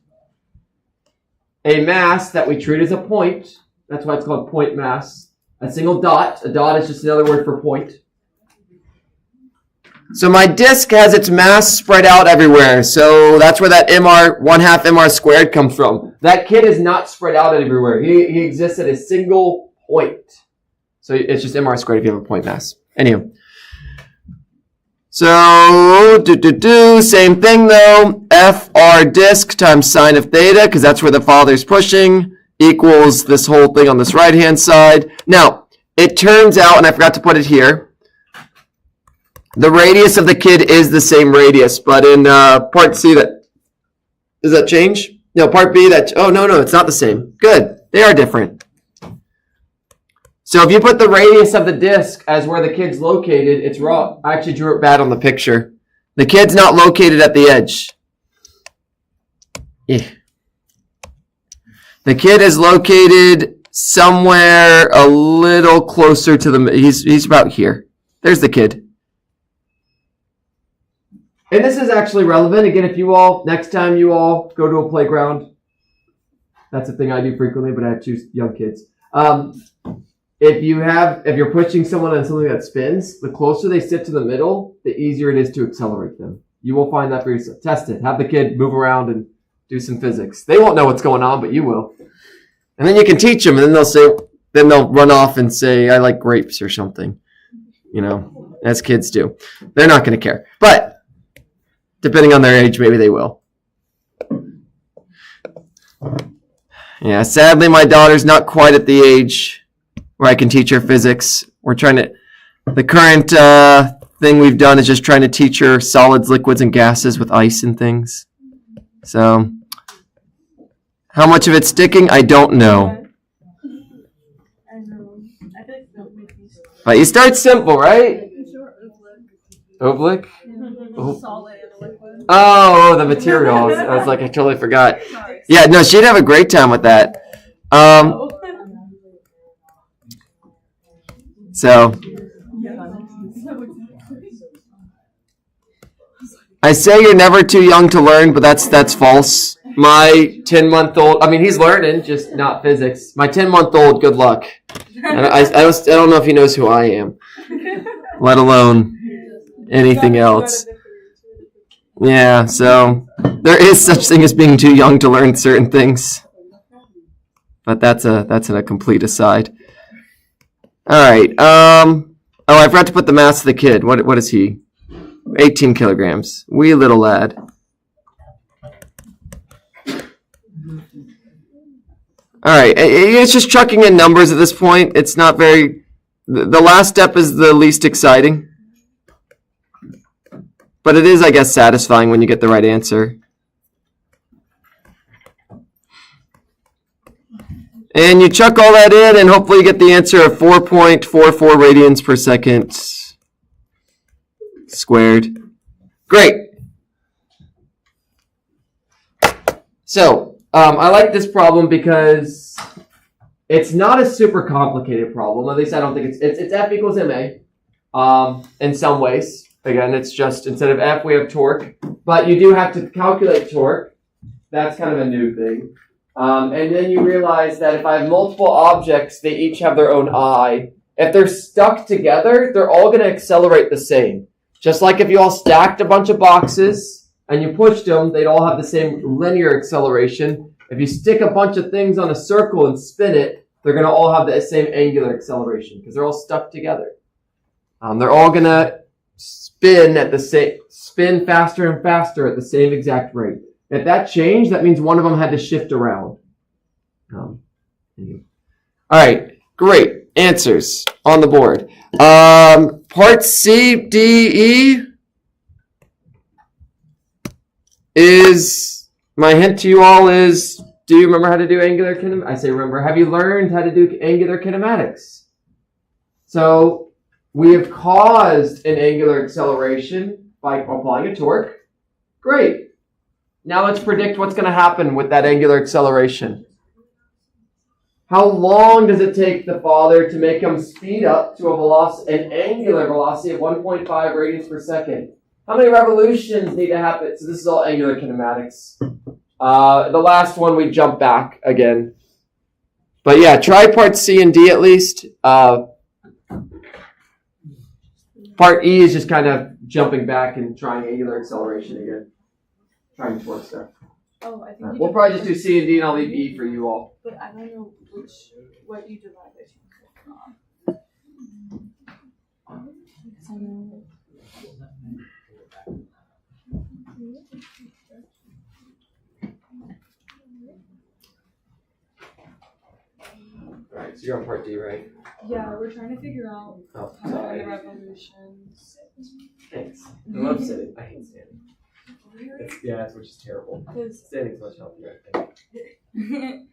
a mass that we treat as a point, that's why it's called point mass, a single dot, a dot is just another word for point. So my disk has its mass spread out everywhere. So that's where that MR, 1/2 MR squared comes from. That kid is not spread out everywhere. He exists at a single point. So it's just MR squared if you have a point mass. Anyway. So, same thing though. FR disk times sine of theta, because that's where the father's pushing, equals this whole thing on this right-hand side. Now, it turns out, and I forgot to put it here, the radius of the kid is the same radius, but in part C, does that change? No, part B, no, it's not the same. Good, they are different. So if you put the radius of the disk as where the kid's located, it's wrong. I actually drew it bad on the picture. The kid's not located at the edge. Yeah. The kid is located somewhere a little closer to the, he's about here. There's the kid. And this is actually relevant. Again, if you all, next time you all go to a playground, that's a thing I do frequently, but I have 2 young kids. If you're pushing someone on something that spins, the closer they sit to the middle, the easier it is to accelerate them. You will find that for yourself. Test it. Have the kid move around and do some physics. They won't know what's going on, but you will. And then you can teach them, and then they'll run off and say, I like grapes or something. You know, as kids do. They're not going to care. But depending on their age, maybe they will. Yeah, sadly, my daughter's not quite at the age where I can teach her physics. The current thing we've done is just trying to teach her solids, liquids, and gases with ice and things. So, how much of it's sticking, I don't know. But you start simple, right? Oblique? Oh, the materials. I was like, I totally forgot. Yeah, no, she'd have a great time with that. So, I say you're never too young to learn, but that's false. My 10-month-old, he's learning, just not physics. My 10-month-old, good luck. And I don't know if he knows who I am, let alone anything else. Yeah, so there is such thing as being too young to learn certain things, but that's a complete aside. All right. I forgot to put the mass of the kid. What is he? 18 kilograms. Wee little lad. All right. It's just chucking in numbers at this point. It's not very. The last step is the least exciting, but it is, I guess, satisfying when you get the right answer. And you chuck all that in, and hopefully you get the answer of 4.44 radians per second squared. Great. So, I like this problem because it's not a super complicated problem. At least I don't think it's F equals ma in some ways. Again, it's just instead of F, we have torque. But you do have to calculate torque. That's kind of a new thing. And then you realize that if I have multiple objects, they each have their own I. If they're stuck together, they're all going to accelerate the same. Just like if you all stacked a bunch of boxes and you pushed them, they'd all have the same linear acceleration. If you stick a bunch of things on a circle and spin it, they're going to all have the same angular acceleration because they're all stuck together. They're all going to spin faster and faster at the same exact rate. If that changed, that means one of them had to shift around. All right, great. Answers on the board. Part C, D, E is, my hint to you all is, do you remember how to do angular kinematics? I say remember. Have you learned how to do angular kinematics? So we have caused an angular acceleration by applying a torque. Great. Now let's predict what's going to happen with that angular acceleration. How long does it take the father to make him speed up to an angular velocity of 1.5 radians per second? How many revolutions need to happen? So this is all angular kinematics. The last one, we jump back again. But yeah, try part C and D at least. Part E is just kind of jumping back and trying angular acceleration again. Trying torque stuff. Oh, I think We'll probably just do C and D, and I'll leave E for you all. But I don't know what you divide by 2. Alright, so you're on part D, right? Yeah, we're trying to figure out Oh, how sorry. many revolutions. Thanks. I love sitting. I hate standing. It's which is terrible. Because Standing's much healthier, I think.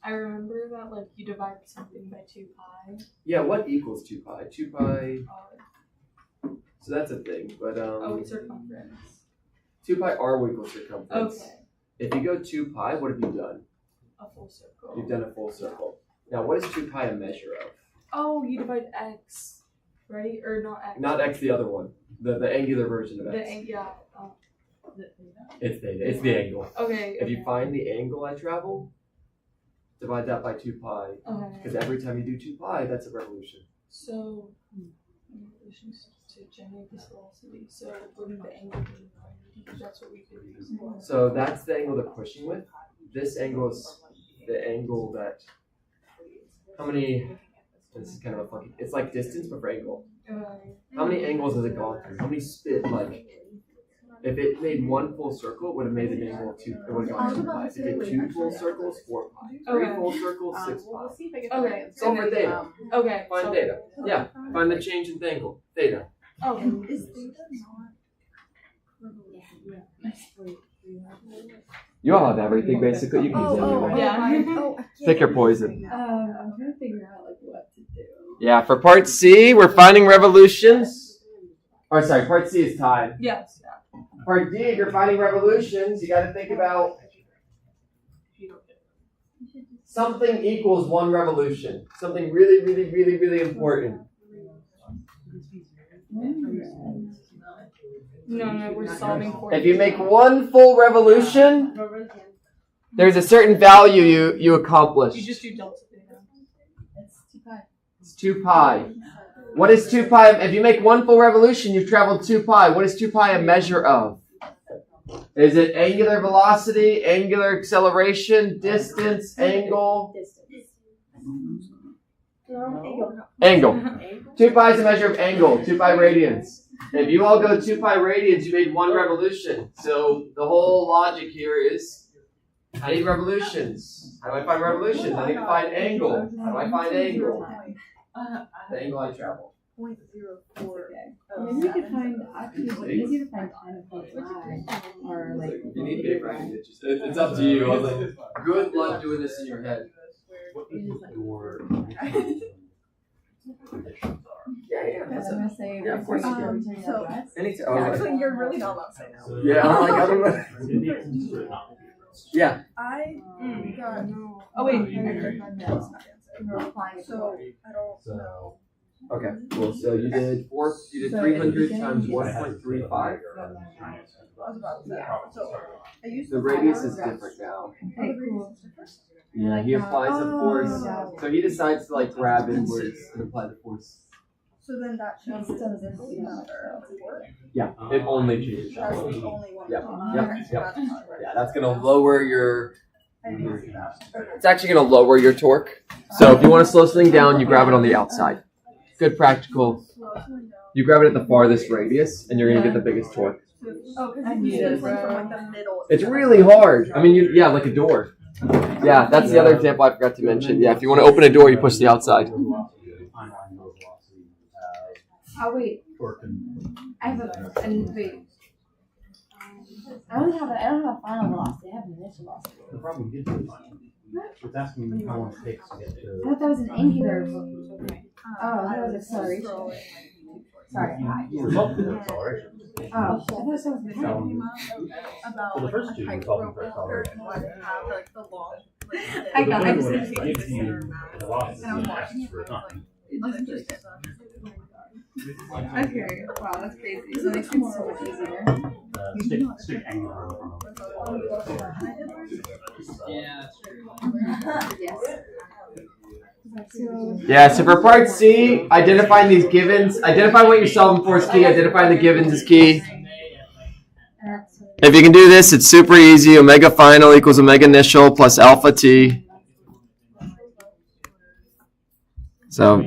I remember that like you divide something by 2 pi. Yeah, what equals 2 pi? 2 pi, R. so that's a thing, but Oh, it's circumference. 2 pi r will equal circumference. Okay, If you go 2 pi, what have you done? a full circle. You've done a full circle. Now, what is 2 pi a measure of? Oh, you divide x, right? Or not x? Not x, the other one. The angular version of The x. yeah. It's theta. It's the angle. Okay. If you find the angle I travel, divide that by 2 pi. Okay. Because every time you do 2 pi, that's a revolution. So, in relation to generate this velocity, so wouldn't the angle be, because that's what we could use. So that's the angle they're pushing with. This angle is the angle that. How many? This is kind of a funky. It's like distance, but for angle. How many angles has it gone through? How many like? If it made one full circle, it would have made an angle of 2. It would have gone 2 pi. If it did 2 full circles, 4 pi. 3 Okay. full circles, 6 pi. Okay. Solve for theta. Okay. Find so- theta. Yeah. Find the change in the angle. Theta. Oh. Is theta not? You all have everything basically. You can Yeah. Pick your poison. I'm trying to figure out like what to do. Yeah. For part C, we're finding revolutions. Or sorry, part C is time. Yes. Part D, if you're finding revolutions, you got to think about something equals 1 revolution. Something really, really, really, really important. No, we're solving for. If you make 1 full revolution, there's a certain value you accomplish. You just do delta theta. It's 2 pi. It's 2 pi. What is 2 pi? If you make 1 full revolution, you've traveled 2 pi. What is 2 pi a measure of? Is it angular velocity, angular acceleration, distance, angle? Angle. 2 pi is a measure of angle, 2 pi radians. If you all go 2 pi radians, you made 1 revolution. So the whole logic here is, I need revolutions. How do I find revolutions? I need to find angle. How do I find angle? The angle I travel. 0.04. Maybe we could find, actually, it's easier to find time of or like. You need paper, I can get you. It's up to you. I was like, good luck doing this in your head. Yeah, I was gonna say. Yeah, of course you can. So. Anytime. Actually, you're really not allowed to say no. Yeah, I'm like, I don't know. Yeah. I got. Oh wait. So I don't know. Okay, cool. So you did 300 times 1.35. I was about to say. So I used The radius is different now. Okay, cool. Yeah, he applies a force. So he decides to like grab inwards and apply the force. So then that changes this number. Yeah, it only changes that. That's the only one. Yep, Okay, yep, so yep. that's not right. Yeah, that's gonna lower your. I didn't see that. Okay. It's actually gonna lower your torque. So if you want to slow something down, you grab it on the outside. Good practical. You grab it at the farthest radius, and you're gonna get the biggest torque. Oh, because I you need said it, it's like bro. from like the middle. It's really hard. I mean, yeah, like a door. Yeah, that's the other example I forgot to mention. Yeah, if you want to open a door, you push the outside. Oh wait. I have a wait. I don't have a final velocity. I have an initial velocity. The problem is it's asking how long it takes to get I to. thought that was an angular. Oh, that was acceleration. Sorry. Result of acceleration. Oh, I thought that was an About For the first two, like we're solving a for tightrope acceleration. one have like the long. Like, I got it. I The just one that gives you the velocity And I'm and watching asks for a time. Okay. Wow, that's crazy. So it makes it so much easier. Stick angular in front of it. Yeah, that's true. Yes. Yeah, so for part C, identifying these givens, identifying what you're solving for is key, identifying the givens is key. If you can do this, it's super easy. Omega final equals omega initial plus alpha t. So,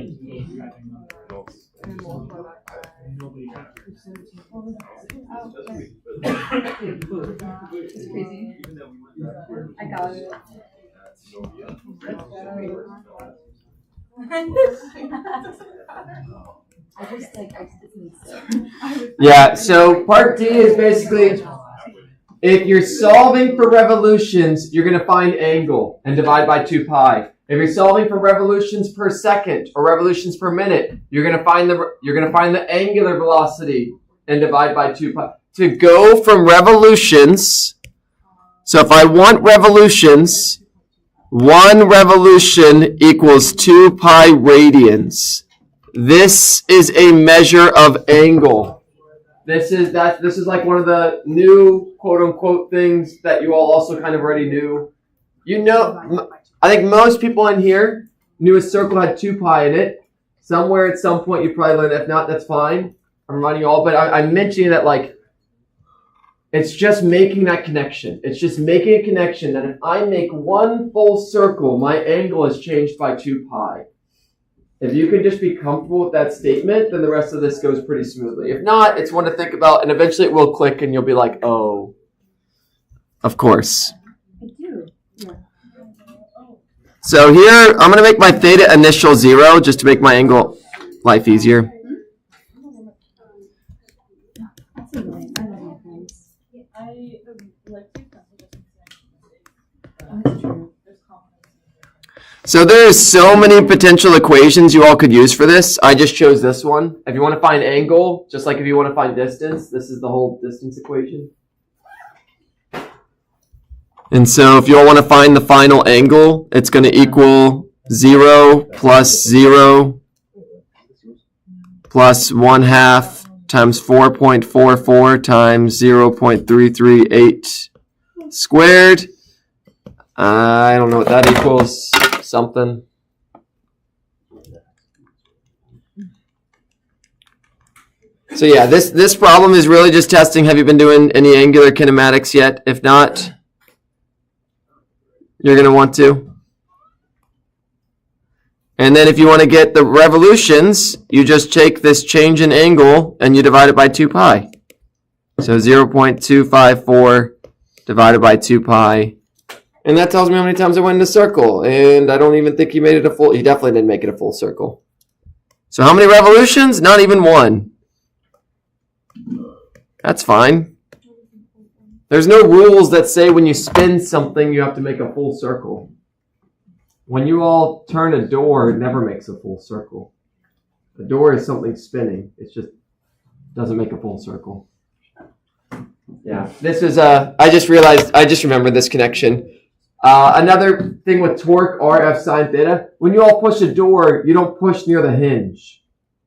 I got it. I just like yeah, so part D is basically, if you're solving for revolutions, you're going to find angle and divide by 2 pi. If you're solving for revolutions per second or revolutions per minute, you're going to find the angular velocity and divide by 2 pi. To go from revolutions, so if I want revolutions, 1 revolution equals 2 pi radians. This is a measure of angle. This is like one of the new quote unquote things that you all also kind of already knew. You know, I think most people in here knew a circle had 2 pi in it. Somewhere at some point you probably learned that. If not, that's fine. I'm reminding you all, but I'm mentioning that like it's just making that connection. It's just making a connection that if I make 1 full circle, my angle is changed by 2 pi. If you can just be comfortable with that statement, then the rest of this goes pretty smoothly. If not, it's one to think about, and eventually it will click, and you'll be like, oh, of course. I do. Yeah. So here, I'm going to make my theta initial 0, just to make my angle life easier. That's annoying. I love my friends. I like to Oh, that's true. So there's so many potential equations you all could use for this. I just chose this one. If you want to find angle, just like if you want to find distance, this is the whole distance equation. And so if you all want to find the final angle, it's going to equal 0 plus 0 plus 1/2 times 4.44 times 0.338 squared. I don't know what that equals. Something. So yeah, this problem is really just testing, have you been doing any angular kinematics yet? If not, you're going to want to. And then if you want to get the revolutions, you just take this change in angle and you divide it by 2 pi. So 0.254 divided by 2 pi. And that tells me how many times I went in a circle. And I don't even think he made it a full... He definitely didn't make it a full circle. So how many revolutions? Not even 1. That's fine. There's no rules that say when you spin something, you have to make a full circle. When you all turn a door, it never makes a full circle. A door is something spinning. It just doesn't make a full circle. Yeah. This is... I just remembered this connection. Another thing with torque, RF sine theta, when you all push a door, you don't push near the hinge.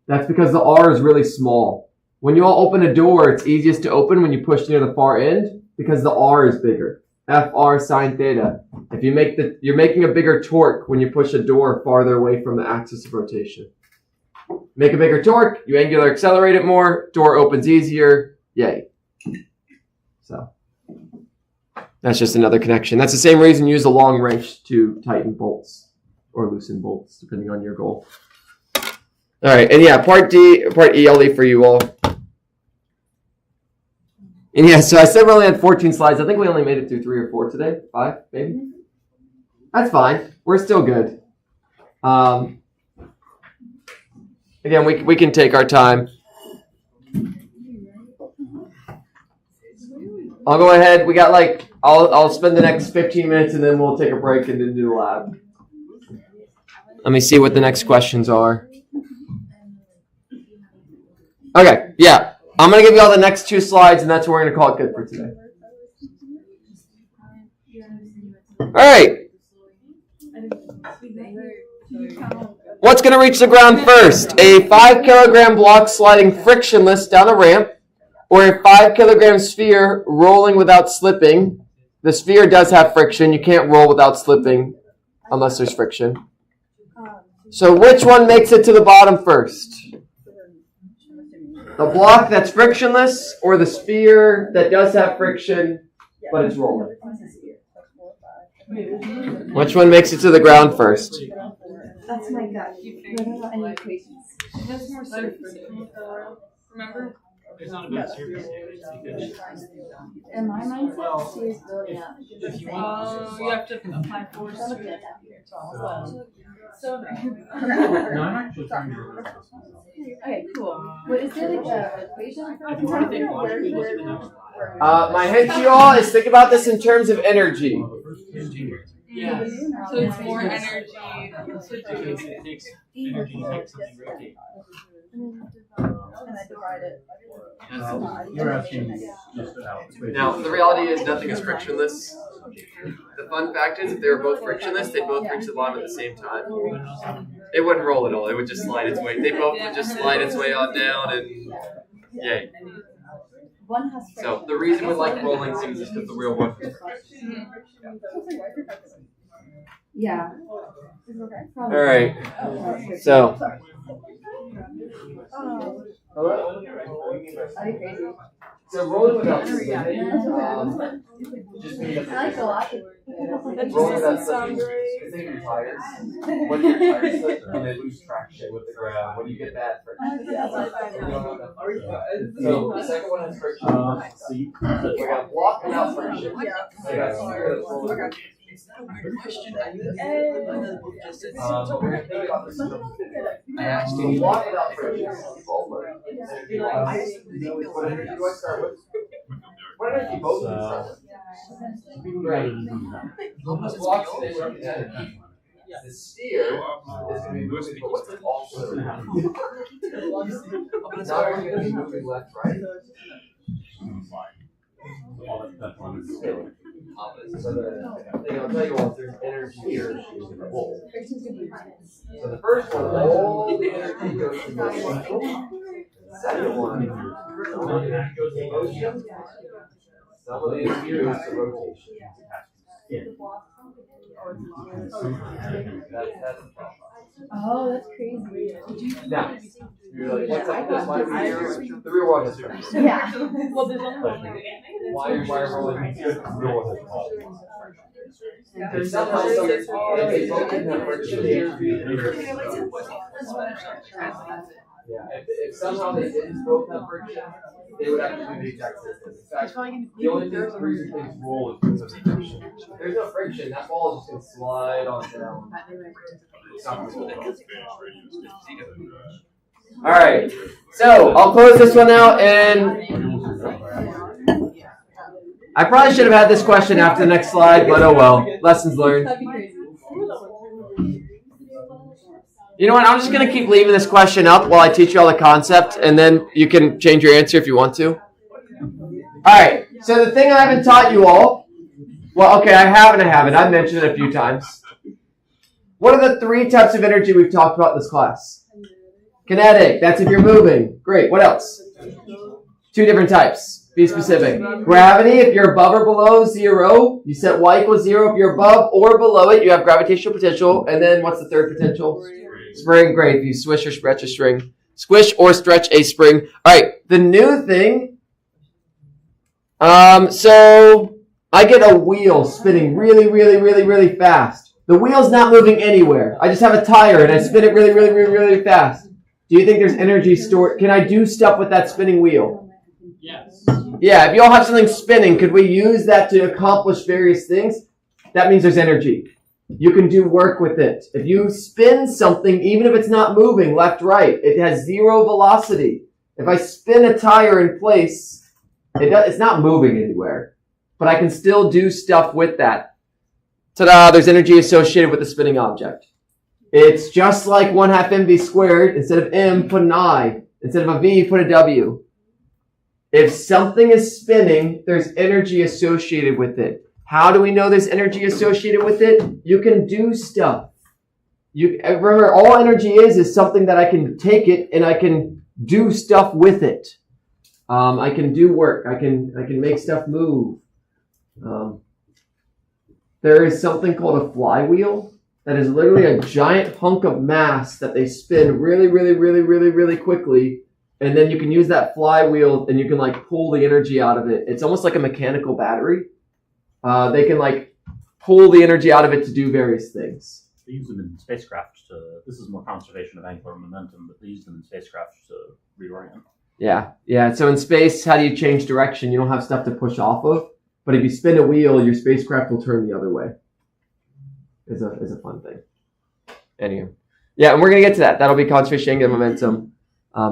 That's because the R is really small. When you all open a door, it's easiest to open when you push near the far end because the R is bigger. FR sine theta. If you you're making a bigger torque when you push a door farther away from the axis of rotation. Make a bigger torque, you angular accelerate it more, door opens easier, yay. So. That's just another connection. That's the same reason you use a long wrench to tighten bolts or loosen bolts, depending on your goal. All right, and yeah, part E, I'll leave for you all. And yeah, so I said we only had 14 slides. I think we only made it through 3 or 4 today. 5, maybe? That's fine. We're still good. Again, we can take our time. I'll go ahead. We got I'll spend the next 15 minutes and then we'll take a break and then do the lab. Let me see what the next questions are. Okay, yeah. I'm going to give you all the next 2 slides and that's what we're going to call it good for today. All right. What's going to reach the ground first? A 5 kilogram block sliding frictionless down a ramp, or a 5 kilogram sphere rolling without slipping. The sphere does have friction. You can't roll without slipping unless there's friction. So which one makes it to the bottom first? The block that's frictionless or the sphere that does have friction but it's rolling? Which one makes it to the ground first? That's my gut. I don't know any equations. That's more surface. Remember? It's not about surface area, it's because In my mindset, C is building up. if you want You have to apply force. I'm looking at that here. So No, I'm actually trying to remember this myself. Okay, cool. What is there like a equation for My hint to you all is think about this in terms of energy. yeah, So it's more energy. it takes energy to make something rotate. And I divide it. You're asking just about. Now, the reality is nothing is frictionless. The fun fact is if they were both frictionless, they'd both reach the bottom at the same time. It wouldn't roll at all. It would just slide its way. They both would just slide its way on down and yay. One has So the reason we like rolling things is because the real one. Yeah. All right. So. That'd be crazy. So rolling without spinning, just means I like the logic. rolling without slipping. It's like your tires. When your tires slip, they lose traction with the ground. When you get bad friction. So the second one has friction. See, We got block without friction. We got sphere that's rolling. We're gonna think about this. I asked So you. block without friction. What energy do I start with? What energy both of you start with? Right. The block's gonna be energy. The sphere is going to be moving, but what's it also? Now it's going to be moving left, right? So the thing I'll tell you all, there's energy here in the bowl. So the first one, all the energy goes to motion. The second one, some of the energy goes to motion. Some of the energy goes to rotation. That's the problem. Oh, that's crazy. Now, you're like, what's up? That's why we're here. The real world is first. Yeah. Well, there's only one. Why are rolling good? The real world is problem. If somehow if they both didn't have friction, if somehow they didn't both have friction, they would actually do the exact same thing. In fact, the only reason things roll is because of friction. If there's no friction, that ball is just going to slide on down. All right, so I'll close this one out, and I probably should have had this question after the next slide, but oh well. Lessons learned. That'd be crazy. You know what? I'm just going to keep leaving this question up while I teach you all the concept, and then you can change your answer if you want to. All right. So the thing I haven't taught you all, well, okay, I haven't. I've mentioned it a few times. What are the three types of energy we've talked about in this class? Kinetic. That's if you're moving. Great. What else? Two different types. Be specific. Gravity. If you're above or below 0, you set y equals 0. If you're above or below it, you have gravitational potential. And then what's the third potential? Spring. Great. If you swish or stretch a string. Squish or stretch a spring. All right. The new thing. So I get a wheel spinning really, really, really, really fast. The wheel's not moving anywhere. I just have a tire and I spin it really, really, really, really fast. Do you think there's energy stored? Can I do stuff with that spinning wheel? Yes. Yeah, if you all have something spinning, could we use that to accomplish various things? That means there's energy. You can do work with it. If you spin something, even if it's not moving left, right, it has 0 velocity. If I spin a tire in place, it's not moving anywhere. But I can still do stuff with that. Ta-da, there's energy associated with the spinning object. It's just like 1/2 mv squared. Instead of m, put an I. Instead of a v, put a w. If something is spinning, there's energy associated with it. How do we know there's energy associated with it? You can do stuff. Remember, all energy is something that I can take it and I can do stuff with it. I can do work. I can make stuff move. There is something called a flywheel that is literally a giant hunk of mass that they spin really, really, really, really, really quickly. And then you can use that flywheel and you can like pull the energy out of it. It's almost like a mechanical battery. They can like pull the energy out of it to do various things. They use them in spacecraft this is more conservation of angular momentum, but they use them in spacecraft to reorient. Yeah. So in space, how do you change direction? You don't have stuff to push off of. But if you spin a wheel, your spacecraft will turn the other way. Is a fun thing. Anyway. Yeah, and we're going to get to that. That'll be conservation angular momentum.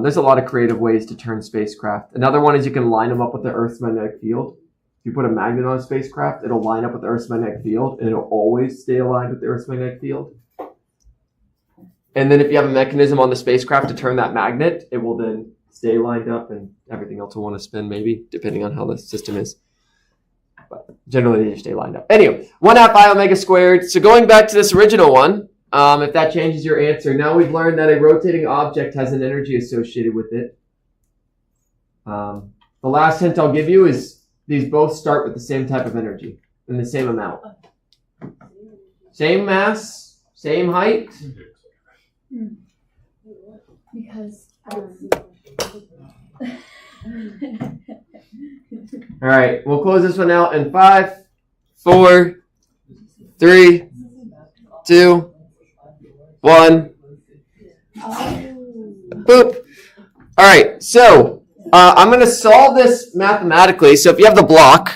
There's a lot of creative ways to turn spacecraft. Another one is you can line them up with the Earth's magnetic field. If you put a magnet on a spacecraft, it'll line up with the Earth's magnetic field, and it'll always stay aligned with the Earth's magnetic field. And then if you have a mechanism on the spacecraft to turn that magnet, it will then stay lined up, and everything else will want to spin, maybe, depending on how the system is. But generally, they just stay lined up. Anyway, 1/2 I omega squared. So going back to this original one, if that changes your answer, now we've learned that a rotating object has an energy associated with it. The last hint I'll give you is these both start with the same type of energy in the same amount. Same mass, same height. Because All right, we'll close this one out in 5, 4, 3, 2, 1. Boop. All right, so I'm going to solve this mathematically. So if you have the block,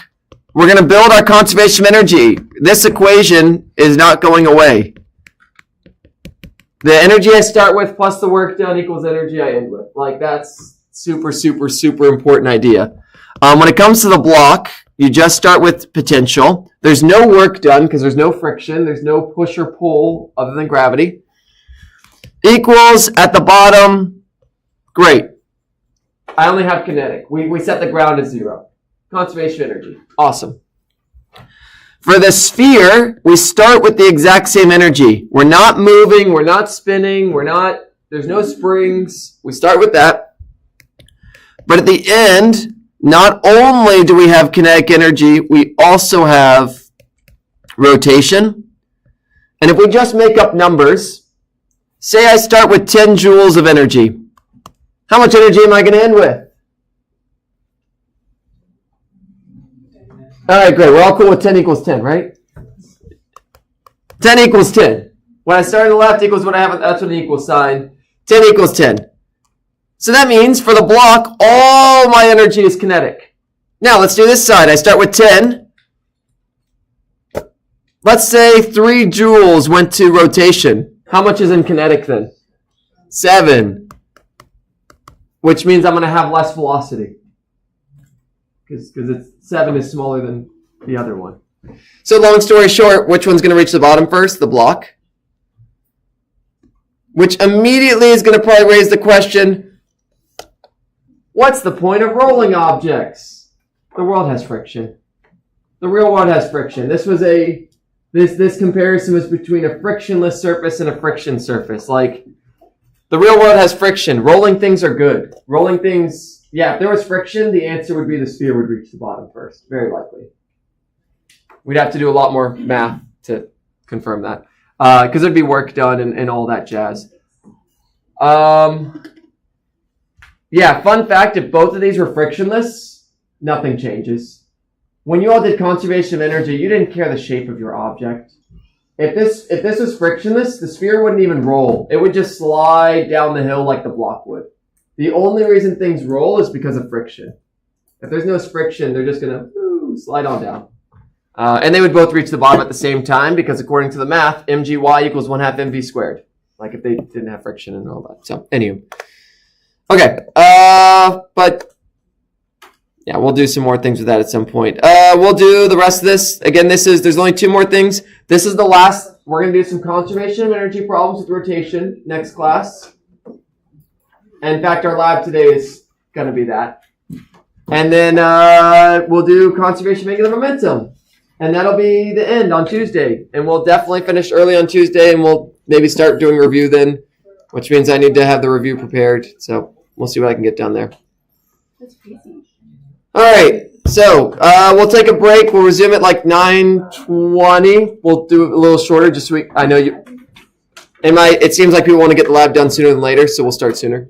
we're going to build our conservation of energy. This equation is not going away. The energy I start with plus the work done equals energy I end with. Like, that's super, super, super important idea. When it comes to the block, you just start with potential. There's no work done because there's no friction. There's no push or pull other than gravity. Equals at the bottom. Great. I only have kinetic. We set the ground as 0. Conservation of energy. Awesome. For the sphere, we start with the exact same energy. We're not moving. We're not spinning. There's no springs. We start with that. But at the end, not only do we have kinetic energy, we also have rotation. And if we just make up numbers, say I start with 10 joules of energy. How much energy am I going to end with? All right, great. We're all cool with 10 equals 10, right? 10 equals 10. When I start on the left equals what I have, that's what an equal sign. 10 equals 10. So that means for the block, all my energy is kinetic. Now let's do this side. I start with 10. Let's say 3 joules went to rotation. How much is in kinetic then? 7. Which means I'm going to have less velocity. Because 7 is smaller than the other one. So long story short, which one's going to reach the bottom first? The block. Which immediately is going to probably raise the question, what's the point of rolling objects? The world has friction. The real world has friction. This comparison was between a frictionless surface and a friction surface. Like, the real world has friction. Rolling things are good. Rolling things, yeah, if there was friction, the answer would be the sphere would reach the bottom first. Very likely. We'd have to do a lot more math to confirm that. Because there'd be work done and all that jazz. Yeah, fun fact, if both of these were frictionless, nothing changes. When you all did conservation of energy, you didn't care the shape of your object. If this was frictionless, the sphere wouldn't even roll. It would just slide down the hill like the block would. The only reason things roll is because of friction. If there's no friction, they're just going to slide on down. And they would both reach the bottom at the same time because according to the math, mgy equals 1/2 mv squared. Like if they didn't have friction and all that. So, anyway. Okay. But yeah, we'll do some more things with that at some point. We'll do the rest of this. Again, there's only 2 more things. This is the last. We're going to do some conservation of energy problems with rotation next class. And in fact, our lab today is going to be that. And then we'll do conservation of angular momentum. And that'll be the end on Tuesday. And we'll definitely finish early on Tuesday, and we'll maybe start doing review then, which means I need to have the review prepared. So we'll see what I can get done there. That's crazy. All right. So we'll take a break. We'll resume at like 9:20. We'll do it a little shorter, just so I know you. It seems like people want to get the lab done sooner than later, so we'll start sooner.